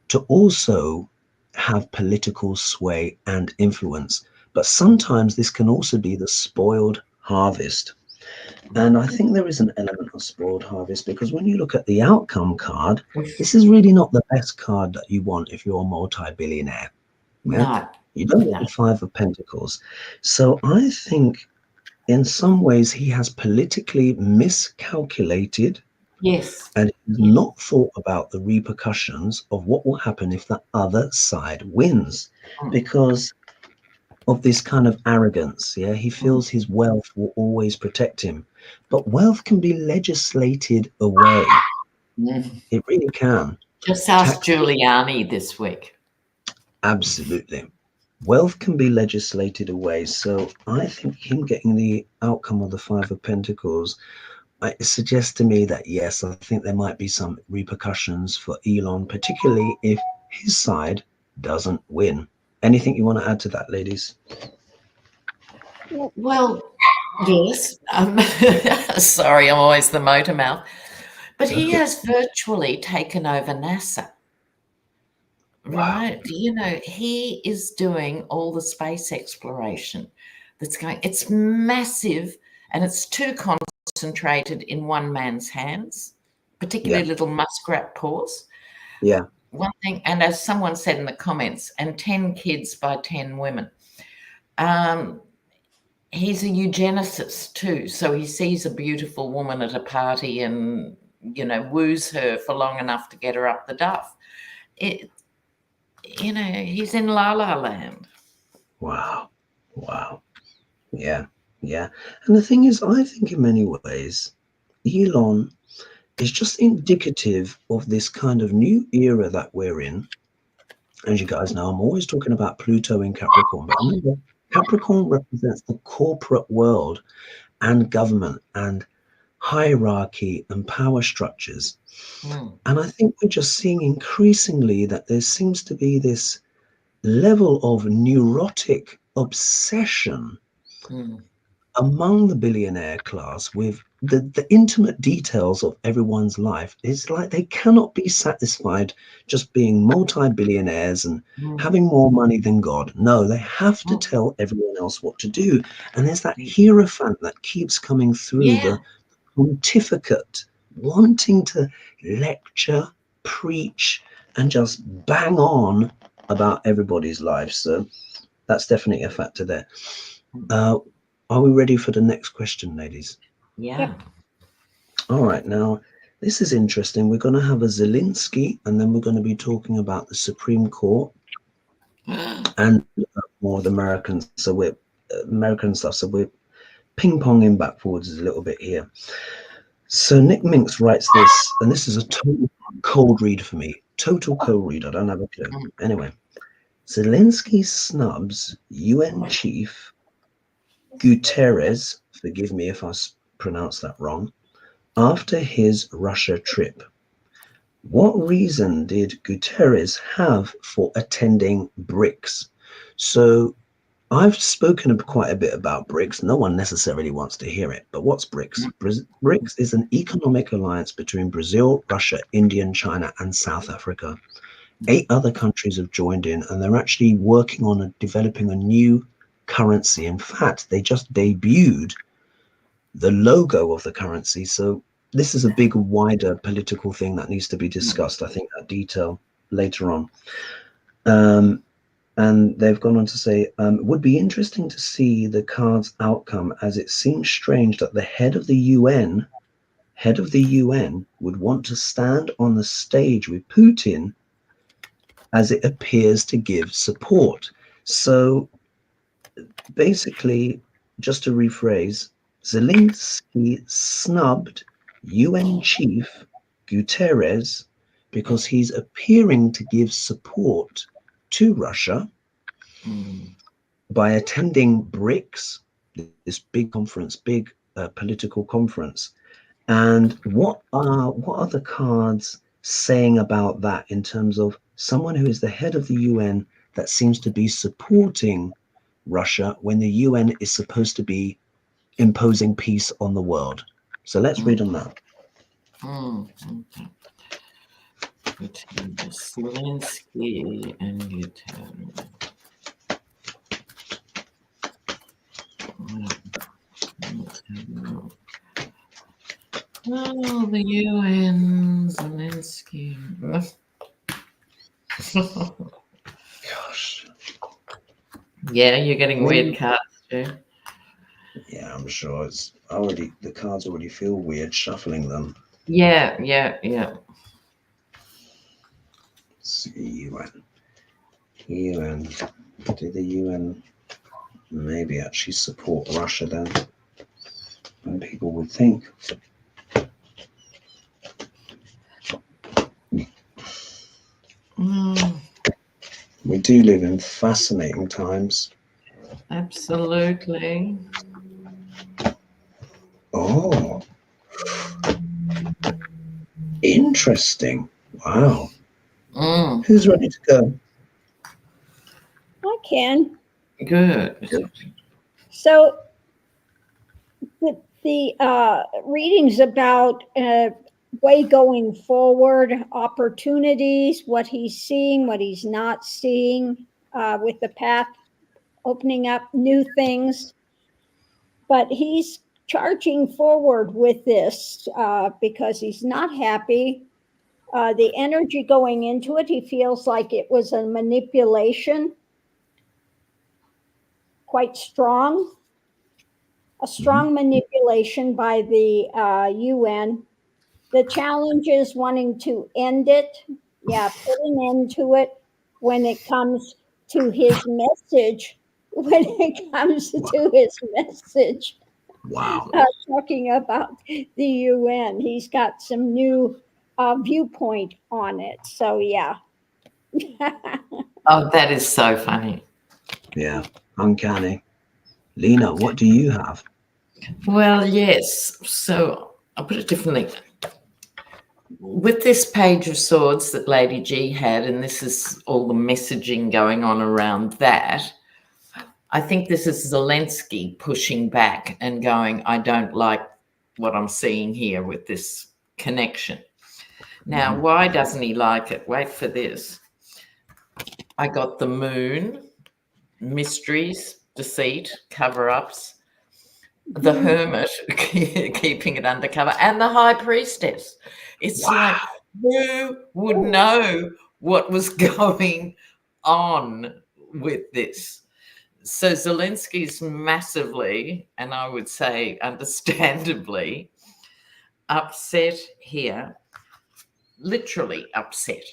to also have political sway and influence. But sometimes this can also be the spoiled harvest. And I think there is an element of spoiled harvest, because when you look at the outcome card, this is really not the best card that you want if you're a multi-billionaire. Yeah? No. You don't want the Five of Pentacles. So I think in some ways he has politically miscalculated. Yes. And he's not thought about the repercussions of what will happen if the other side wins, because of this kind of arrogance. Yeah, he feels his wealth will always protect him, but wealth can be legislated away. It really can. Just ask Giuliani this week. Absolutely. Wealth can be legislated away. So I think him getting the outcome of the Five of Pentacles, it suggests to me that, yes, I think there might be some repercussions for Elon, particularly if his side doesn't win. Anything you want to add to that, ladies? Well, yes. Sorry, I'm always the motor mouth. But he has virtually taken over NASA. Right? Wow. You know, he is doing all the space exploration that's going. It's massive, and it's too concentrated in one man's hands, particularly little muskrat paws. Yeah. One thing, and as someone said in the comments, and 10 kids by 10 women. He's a eugenicist too. So he sees a beautiful woman at a party and, you know, woos her for long enough to get her up the duff. You know, he's in La La Land. Wow. Yeah. And the thing is, I think in many ways, Elon is just indicative of this kind of new era that we're in. As you guys know, I'm always talking about Pluto in Capricorn, but remember, Capricorn represents the corporate world and government and hierarchy and power structures. And I think we're just seeing increasingly that there seems to be this level of neurotic obsession among the billionaire class with the intimate details of everyone's life. It's like they cannot be satisfied just being multi-billionaires and having more money than God. No, they have to tell everyone else what to do. And there's that hierophant that keeps coming through, the pontificate, wanting to lecture, preach, and just bang on about everybody's life. So that's definitely a factor there. Are we ready for the next question, ladies? Yeah. All right. Now, this is interesting. We're going to have a Zelensky, and then we're going to be talking about the Supreme Court and more of the Americans. So we're American stuff. So we're ping-ponging back forwards a little bit here. So Nick Minks writes this, and this is a total cold read for me. Total cold read. I don't have a clue. Anyway, Zelensky snubs UN chief Guterres, forgive me if I pronounce that wrong, after his Russia trip. What reason did Guterres have for attending BRICS? So I've spoken quite a bit about BRICS. No one necessarily wants to hear it, but what's BRICS? BRICS is an economic alliance between Brazil, Russia, India, China, and South Africa. 8 other countries have joined in, and they're actually working on developing a new currency. In fact, they just debuted the logo of the currency. So this is a big, wider political thing that needs to be discussed. I think that detail later on. And they've gone on to say, it would be interesting to see the card's outcome, as it seems strange that the head of the UN would want to stand on the stage with Putin, as it appears to give support. So basically, just to rephrase, Zelensky snubbed UN chief Guterres because he's appearing to give support to Russia by attending BRICS, this big conference, big political conference. And what are the cards saying about that in terms of someone who is the head of the UN that seems to be supporting Russia when the UN is supposed to be imposing peace on the world? So let's read on that. Zelensky and Guterres. Oh, the UN, Zelensky. Gosh. Yeah, you're getting weird cards too. Yeah, I'm sure it's already, the cards already feel weird shuffling them. Yeah. Let's see, UN. Did the UN maybe actually support Russia then? And people would think. We do live in fascinating times. Absolutely. Oh, interesting. Wow. Who's ready to go? I can. Good. So the readings about way going forward, opportunities, what he's seeing, what he's not seeing, with the path opening up new things. But he's charging forward with this because he's not happy. The energy going into it, he feels like it was a manipulation, quite strong, a strong manipulation by the UN. The challenge is wanting to end it, put an end to it when it comes to his message. When it comes to his message, Wow. talking about the UN, he's got some new viewpoint on it. So yeah. Oh, that is so funny. Yeah, uncanny. Lena, what do you have? Well, yes. So I'll put it differently. With this Page of Swords that Lady G had, and this is all the messaging going on around that, I think this is Zelensky pushing back and going, I don't like what I'm seeing here with this connection. Now, why doesn't he like it? Wait for this. I got the Moon, mysteries, deceit, cover-ups, the Hermit, keeping it undercover, and the High Priestess. It's like, who would know what was going on with this? So Zelensky's massively, and I would say understandably, upset here, literally upset.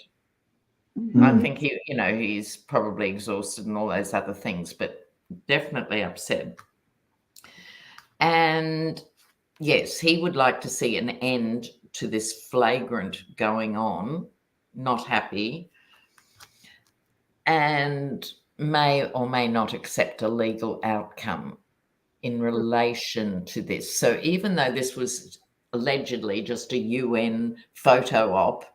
I think he's probably exhausted and all those other things, but definitely upset. And yes, he would like to see an end to this flagrant going on, not happy, and may or may not accept a legal outcome in relation to this. So even though this was allegedly just a UN photo op,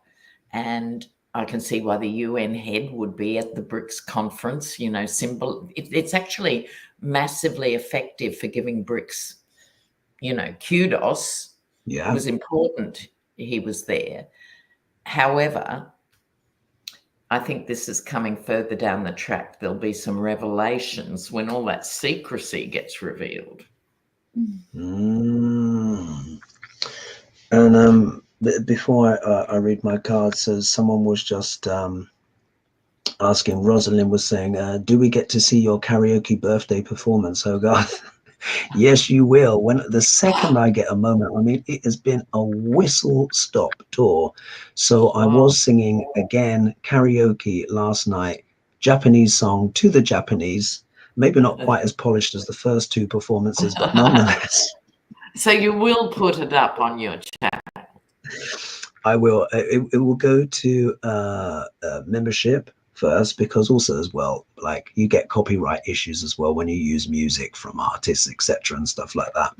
and I can see why the UN head would be at the BRICS conference, it's actually massively effective for giving BRICS, kudos. Yeah. It was important he was there. However, I think this is coming further down the track. There'll be some revelations when all that secrecy gets revealed. And before I read my cards, so someone was just asking, Rosalind was saying, do we get to see your karaoke birthday performance, Hogarth? Yes, you will. When the second I get a moment, I mean, it has been a whistle-stop tour. So I was singing again karaoke last night, Japanese song to the Japanese, maybe not quite as polished as the first two performances, but nonetheless. So you will put it up on your channel? I will. It will go to membership first, because also as well, like, you get copyright issues as well when you use music from artists, etc., and stuff like that.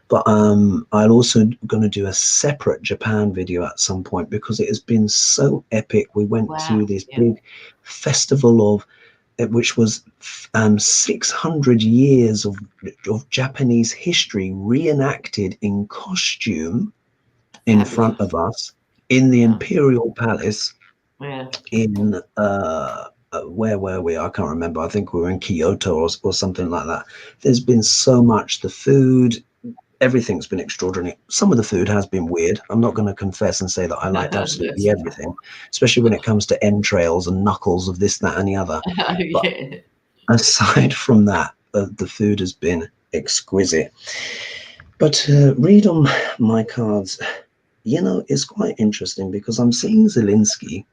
But I'm also going to do a separate Japan video at some point, because it has been so epic. We went to this big festival of which was 600 years of Japanese history reenacted in costume in front of us in the Imperial Palace in where were we? I can't remember. I think we were in Kyoto or something like that. There's been so much. The food, everything's been extraordinary. Some of the food has been weird. I'm not going to confess and say that I liked absolutely everything, especially when it comes to entrails and knuckles of this, that, and the other. But aside from that, the food has been exquisite. But read on my cards. You know, it's quite interesting, because I'm seeing Zelensky,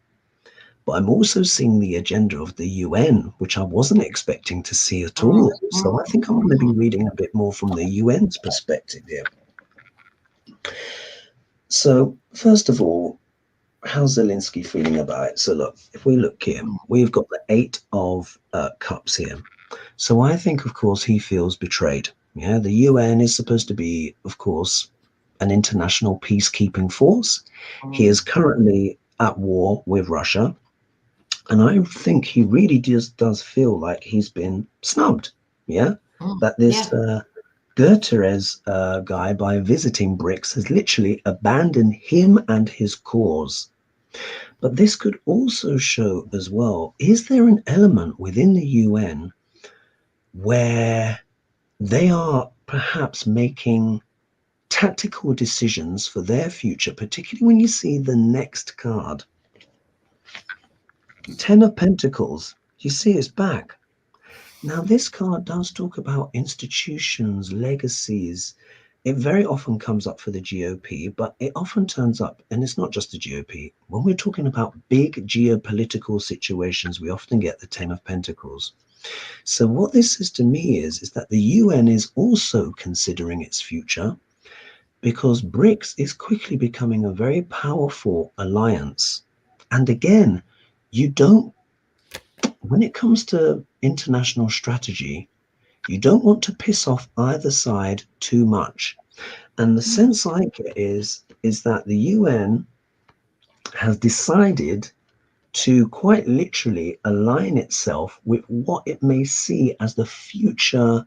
but I'm also seeing the agenda of the UN, which I wasn't expecting to see at all. So I think I'm going to be reading a bit more from the UN's perspective here. So first of all, how's Zelensky feeling about it? So look, if we look here, we've got the 8 of Cups here. So I think, of course, he feels betrayed. Yeah, the UN is supposed to be, of course, an international peacekeeping force. He is currently at war with Russia. And I think he really does feel like he's been snubbed. Yeah, that this Guterres guy, by visiting BRICS, has literally abandoned him and his cause. But this could also show as well, is there an element within the UN where they are perhaps making tactical decisions for their future, particularly when you see the next card, 10 of Pentacles. You see it's back. Now this card does talk about institutions, legacies. It very often comes up for the GOP, but it often turns up, and it's not just the GOP. When we're talking about big geopolitical situations, we often get the 10 of Pentacles. So what this says to me is that the UN is also considering its future, because BRICS is quickly becoming a very powerful alliance. And again, you don't, when it comes to international strategy, you don't want to piss off either side too much. And the sense I get is that the UN has decided to quite literally align itself with what it may see as the future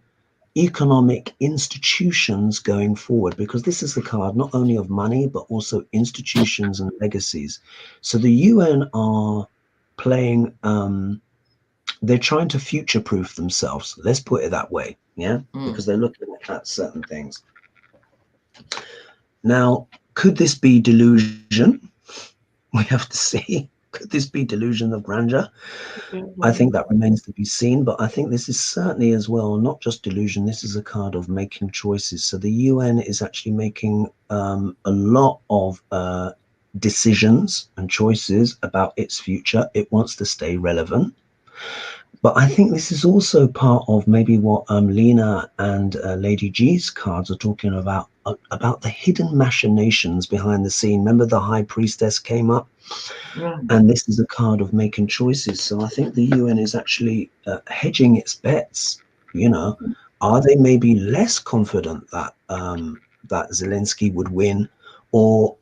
economic institutions going forward, because this is the card not only of money but also institutions and legacies. So the UN are playing they're trying to future-proof themselves, let's put it that way. Because they're looking at certain things. Now, could this be delusion? We have to see. Could this be delusion of grandeur? I think that remains to be seen, but I think this is certainly as well not just delusion. This is a card of making choices. So the UN is actually making a lot of decisions and choices about its future. It wants to stay relevant. But I think this is also part of maybe what Lena and Lady G's cards are talking about the hidden machinations behind the scene. Remember the High Priestess came up? And this is a card of making choices. So I think the UN is actually hedging its bets. You know, are they maybe less confident that that Zelensky would win? Or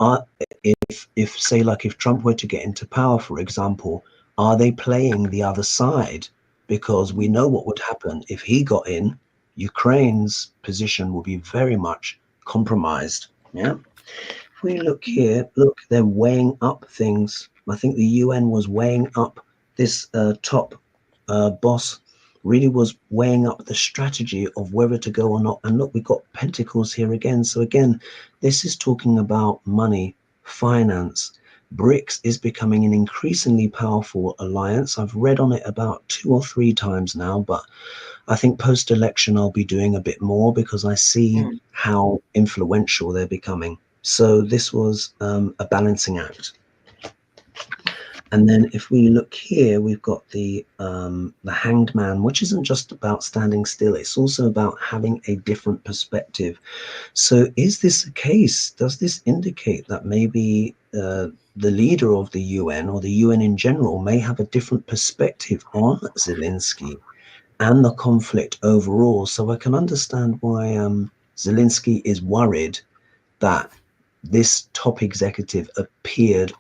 if say, like if Trump were to get into power, for example, are they playing the other side? Because we know what would happen if he got in. Ukraine's position will be very much compromised. Yeah. If we look here, look, they're weighing up things. I think the UN was weighing up this top boss really was weighing up the strategy of whether to go or not. And look, we've got Pentacles here again. So again, this is talking about money, finance. BRICS is becoming an increasingly powerful alliance. I've read on it about 2 or 3 times now, but I think post-election I'll be doing a bit more because I see how influential they're becoming. So this was a balancing act. And then if we look here, we've got the Hanged Man, which isn't just about standing still. It's also about having a different perspective. So is this a case? Does this indicate that maybe the leader of the UN or the UN in general may have a different perspective on Zelensky and the conflict overall? So I can understand why Zelensky is worried that this top executive appeared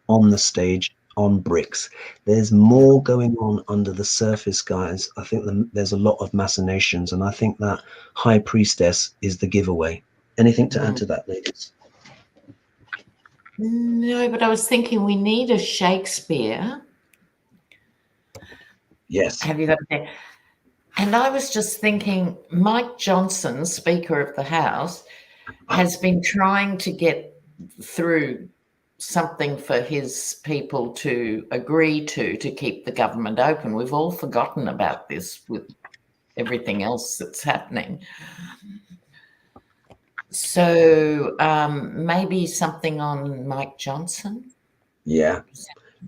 on the stage on BRICS. There's more going on under the surface, guys. I think there's a lot of machinations, and I think that High Priestess is the giveaway. Anything to add to that, ladies? No, but I was thinking we need a Shakespeare. Yes. Have you got it there? And I was just thinking, Mike Johnson, Speaker of the House, has been trying to get through something for his people to agree to keep the government open. We've all forgotten about this with everything else that's happening. So maybe something on Mike Johnson? Yeah.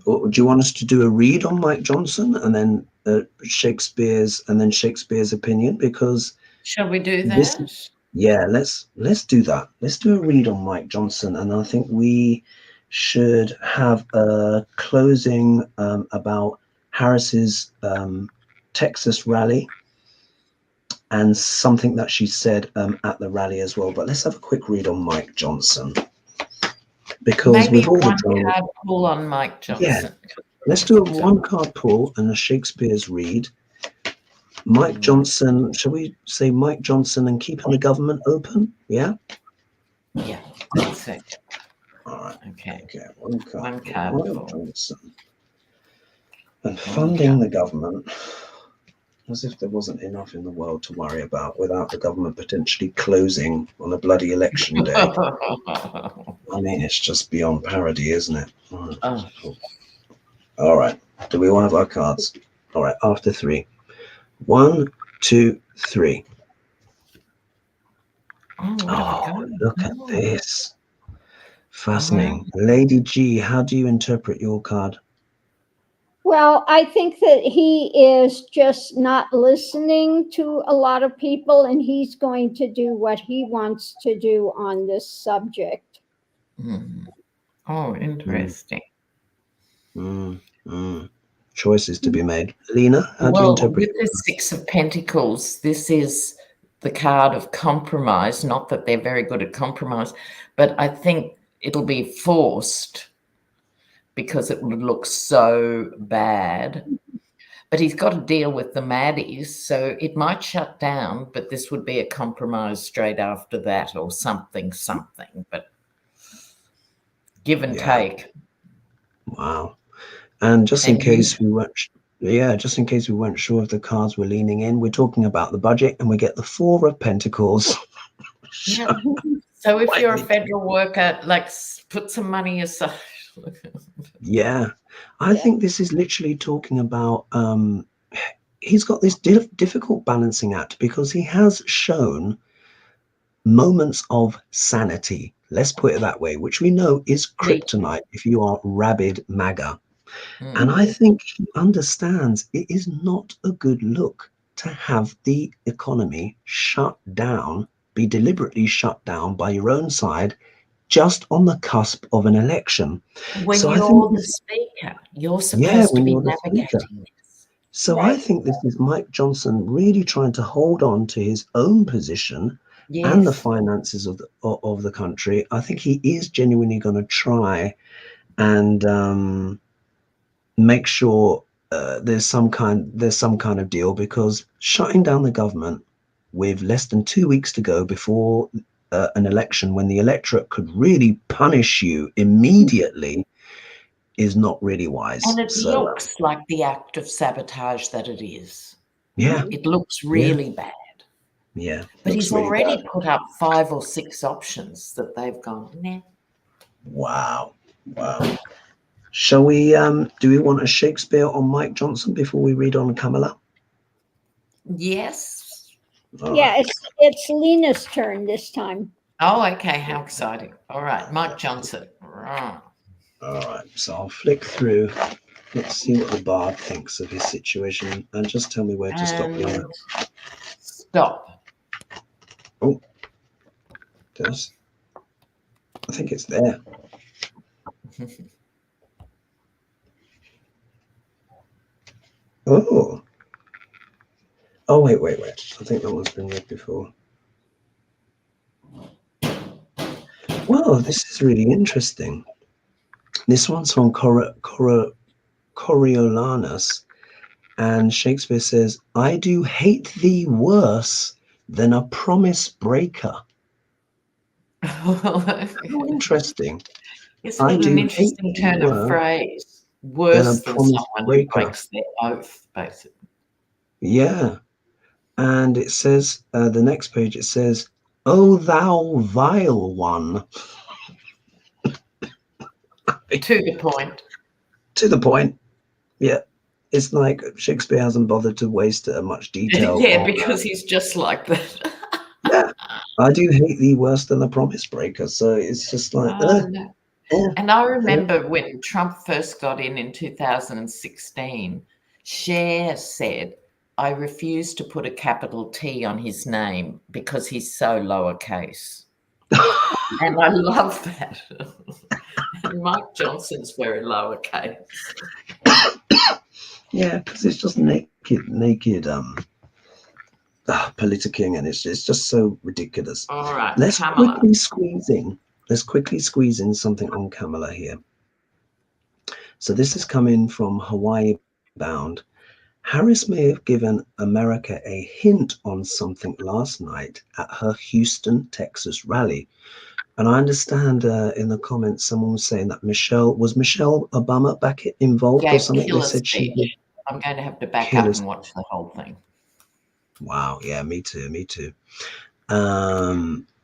Do you want us to do a read on Mike Johnson and then Shakespeare's opinion? Because shall we do that? Yeah, let's do that. Let's do a read on Mike Johnson, and I think we should have a closing about Harris's Texas rally and something that she said at the rally as well. But let's have a quick read on Mike Johnson, because maybe with all one the card pull on Mike Johnson. Yeah, let's do a 1-card pull and a Shakespeare's read. Mike Johnson, shall we say Mike Johnson and keeping the government open? Yeah? Yeah, that's it. All right. Okay. 1 card. Mike Johnson. And funding the government, as if there wasn't enough in the world to worry about without the government potentially closing on a bloody election day. I mean, it's just beyond parody, isn't it? All right. Do we all have our cards? All right. After 3. 1, 2, 3. Oh, look at this. Fascinating. Lady G, how do you interpret your card? Well, I think that he is just not listening to a lot of people, and he's going to do what he wants to do on this subject. Oh, interesting. Choices to be made. Lena, how do you interpret? With the 6 of Pentacles, this is the card of compromise. Not that they're very good at compromise, but I think it'll be forced because it would look so bad. But he's got to deal with the maddies, so it might shut down, but this would be a compromise straight after that, or something, but give and take. Wow. And just in case we weren't sure if the cards were leaning in, we're talking about the budget, and we get the 4 of Pentacles. Yeah. So if you're a federal worker, like, put some money aside. Yeah, I think this is literally talking about he's got this difficult balancing act, because he has shown moments of sanity, let's put it that way, which we know is kryptonite if you are rabid MAGA. And I think he understands it is not a good look to have the economy shut down, be deliberately shut down by your own side, just on the cusp of an election. When so you're the speaker, you're supposed to be navigating this. So I think this is Mike Johnson really trying to hold on to his own position and the finances of the country. I think he is genuinely going to try and make sure there's some kind of deal, because shutting down the government with less than 2 weeks to go before an election, when the electorate could really punish you immediately, is not really wise. And it So, looks like the act of sabotage that it is. yeah. It looks really bad. Yeah. But he's really already bad. put up 5 or 6 options that they've gone, nah. Wow. Wow. Shall we, do we want a Shakespeare on Mike Johnson before we read on Kamala? Yes. Yeah, it's Lena's turn this time. Oh, okay. How exciting. All right. Mike Johnson. All right. So I'll flick through. Let's see what the bard thinks of his situation, and just tell me where to stop. Stop. Oh, does I think it's there? Oh. Oh, wait. I think that one's been read before. Well, this is really interesting. This one's from Coriolanus, and Shakespeare says, "I do hate thee worse than a promise breaker." How interesting. Isn't it an interesting turn of phrase? Worse than someone who breaks their oath, basically. Yeah. And it says, the next page, it says, "O thou vile one." To the point. To the point. Yeah. It's like Shakespeare hasn't bothered to waste much detail. Yeah, because he's just like that. Yeah. I do hate thee worse than the promise breaker. So it's just like, no. And I remember when Trump first got in 2016, Cher said, "I refuse to put a capital T on his name because he's so lowercase." And I love that. And Mike Johnson's very lowercase. Yeah, because it's just naked politicking, and it's just so ridiculous. All right, let's Kamala. quickly squeeze in something on Kamala here. So this is coming from Hawaii Bound. Harris may have given America a hint on something last night at her Houston, Texas rally. And I understand in the comments someone was saying that Michelle Obama back involved or something? They said she did. I'm going to have to back up and watch the whole thing. Wow, yeah, me too.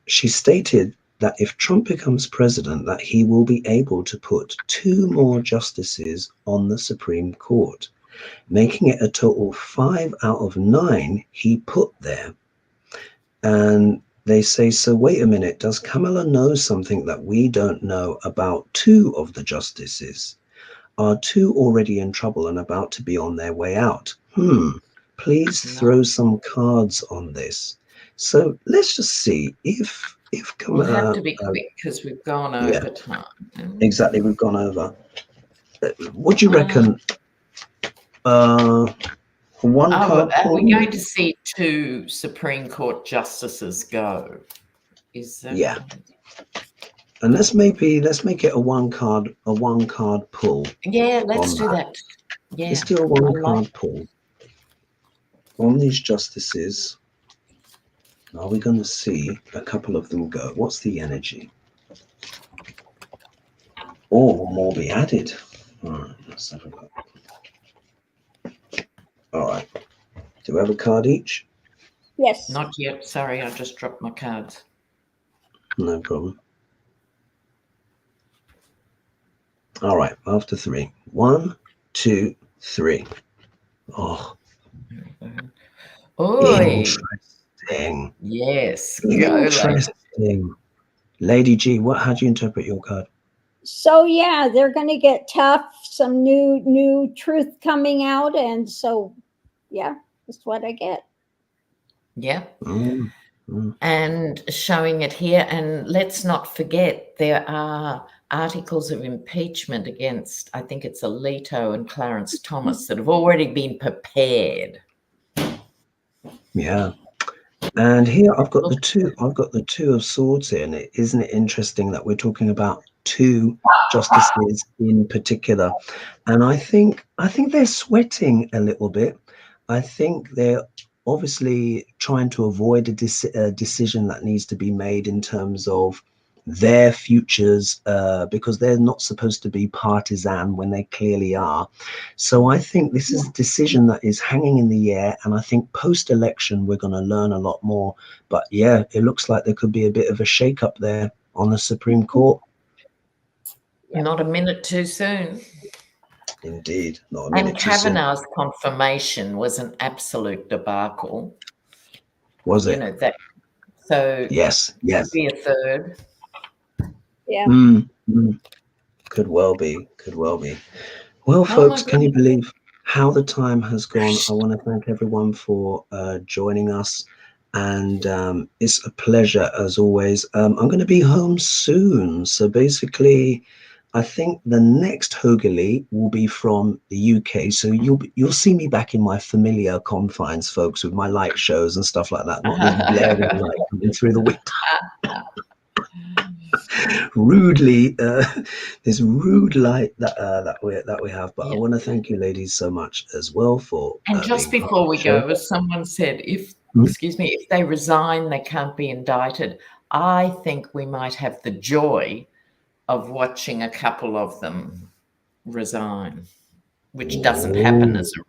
She stated that if Trump becomes president, that he will be able to put 2 more justices on the Supreme Court, making it a total of 5 out of 9 he put there. And they say, so wait a minute, does Kamala know something that we don't know about 2 of the justices? Are 2 already in trouble and about to be on their way out? Please throw some cards on this. So let's just see if Kamala... We'll have to be quick because we've gone over time. Exactly, we've gone over. What do you reckon? One card. Are we going to see 2 Supreme Court justices go? Is that? Yeah. And let's make it a one card pull. Yeah, let's do that. Yeah. Let's do a one card pull on these justices. Are we going to see a couple of them go? What's the energy? Or more be added? All right, let's have a look. All right. Do we have a card each? Yes. Not yet. Sorry, I just dropped my cards. No problem. All right, after 3. 1, 2, 3. Oh. Interesting. Yes. Interesting. Lady G, how do you interpret your card? So yeah, they're going to get tough. Some new truth coming out, and so yeah, that's what I get. Yeah. And showing it here, and let's not forget there are articles of impeachment against, I think it's Alito and Clarence Thomas, that have already been prepared. Yeah. And here I've got the 2. I've got the 2 of Swords here, and isn't it interesting that we're talking about 2 justices in particular? And I think they're sweating a little bit. I think they're obviously trying to avoid a decision that needs to be made in terms of their futures, because they're not supposed to be partisan when they clearly are. So I think this is a decision that is hanging in the air, and I think post-election we're going to learn a lot more. But yeah, it looks like there could be a bit of a shake-up there on the Supreme Court. Not a minute too soon. Indeed, not a minute and too soon. Kavanaugh's confirmation was an absolute debacle. Was it? You know that. So yes, could be a third. Yeah. Could well be. Could well be. Well, folks, can you believe how the time has gone? I want to thank everyone for joining us, and it's a pleasure as always. I'm going to be home soon, so basically I think the next HoGaLe will be from the UK, so you'll see me back in my familiar confines, folks, with my light shows and stuff like that, not this blaring light coming through the window. Rudely, this rude light that we have. But I want to thank you, ladies, so much as well for. And just before we go, as someone said, if they resign, they can't be indicted. I think we might have the joy of watching a couple of them resign, which doesn't happen as a rule.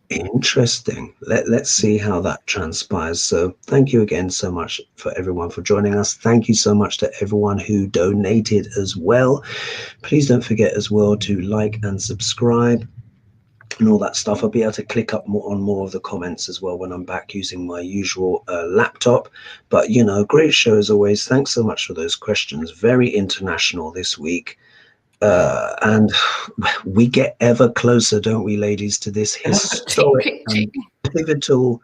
Interesting. Let's see how that transpires. So thank you again so much for everyone for joining us. Thank you so much to everyone who donated as well. Please don't forget as well to like and subscribe and all that stuff. I'll be able to click up more of the comments as well when I'm back using my usual laptop. But great show as always. Thanks so much for those questions. Very international this week. And we get ever closer, don't we, ladies, to this historic and pivotal,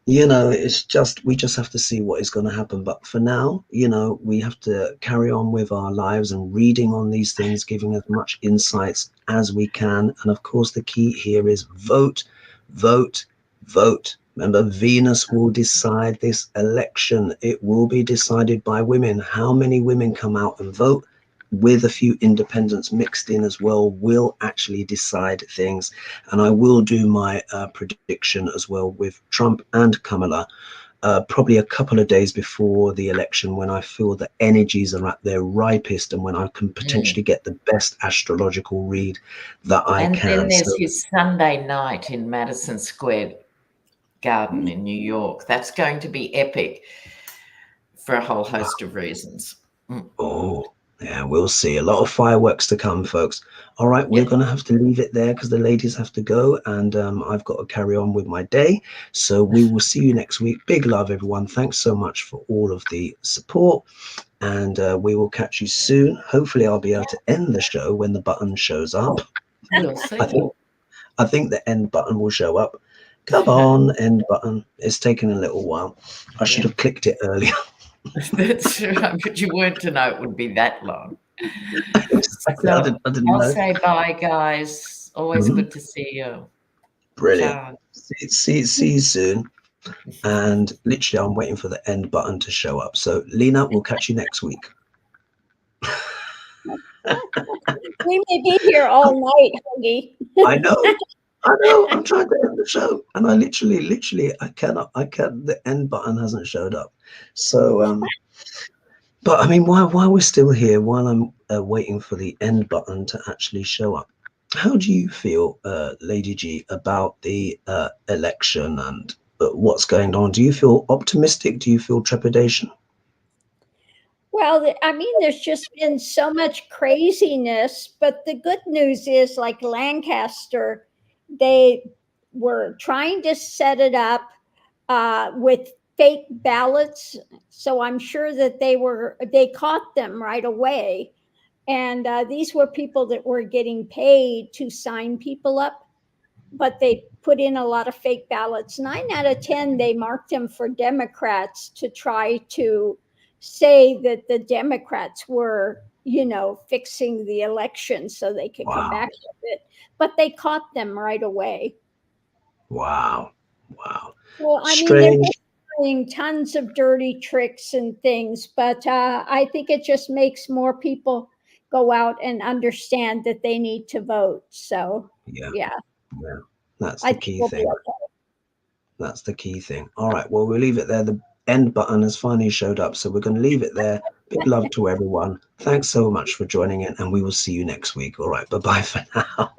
it's just, we just have to see what is going to happen. But for now, we have to carry on with our lives and reading on these things, giving as much insights as we can. And of course, the key here is vote, vote, vote. Remember, Venus will decide this election. It will be decided by women. How many women come out and vote, with a few independents mixed in as well, will actually decide things. And I will do my prediction as well with Trump and Kamala, probably a couple of days before the election, when I feel the energies are at their ripest and when I can potentially get the best astrological read that I can. And then there's his Sunday night in Madison Square Garden in New York. That's going to be epic for a whole host of reasons. Oh, yeah, we'll see. A lot of fireworks to come, folks. All right, we're going to have to leave it there because the ladies have to go, and I've got to carry on with my day. So we will see you next week. Big love, everyone. Thanks so much for all of the support, and we will catch you soon. Hopefully, I'll be able to end the show when the button shows up. We'll see. I think the end button will show up. Come on, end button. It's taken a little while. I should have clicked it earlier. That's right, but you weren't to know it would be that long. Exactly. I didn't I'll know. say bye, guys. Always good to see you. Brilliant. See you soon. And literally, I'm waiting for the end button to show up. So, Lena, we'll catch you next week. We may be here all night, Hoagie. I know. I'm trying to end the show, and I literally, I can't. The end button hasn't showed up. So, but I mean, while we're still here, while I'm waiting for the end button to actually show up, how do you feel, Lady G, about the election and what's going on? Do you feel optimistic? Do you feel trepidation? Well, I mean, there's just been so much craziness, but the good news is, like Lancaster, they were trying to set it up with fake ballots. So I'm sure that they caught them right away. And these were people that were getting paid to sign people up, but they put in a lot of fake ballots. 9 out of 10, they marked them for Democrats to try to say that the Democrats were, fixing the election so they could come back with it. But they caught them right away. Wow. Well, I mean, they're doing tons of dirty tricks and things, but I think it just makes more people go out and understand that they need to vote. So, yeah. That's the key thing. That's the key thing. All right. Well, we'll leave it there. end button has finally showed up. So we're going to leave it there. Big love to everyone. Thanks so much for joining in, and we will see you next week. All right. Bye-bye for now.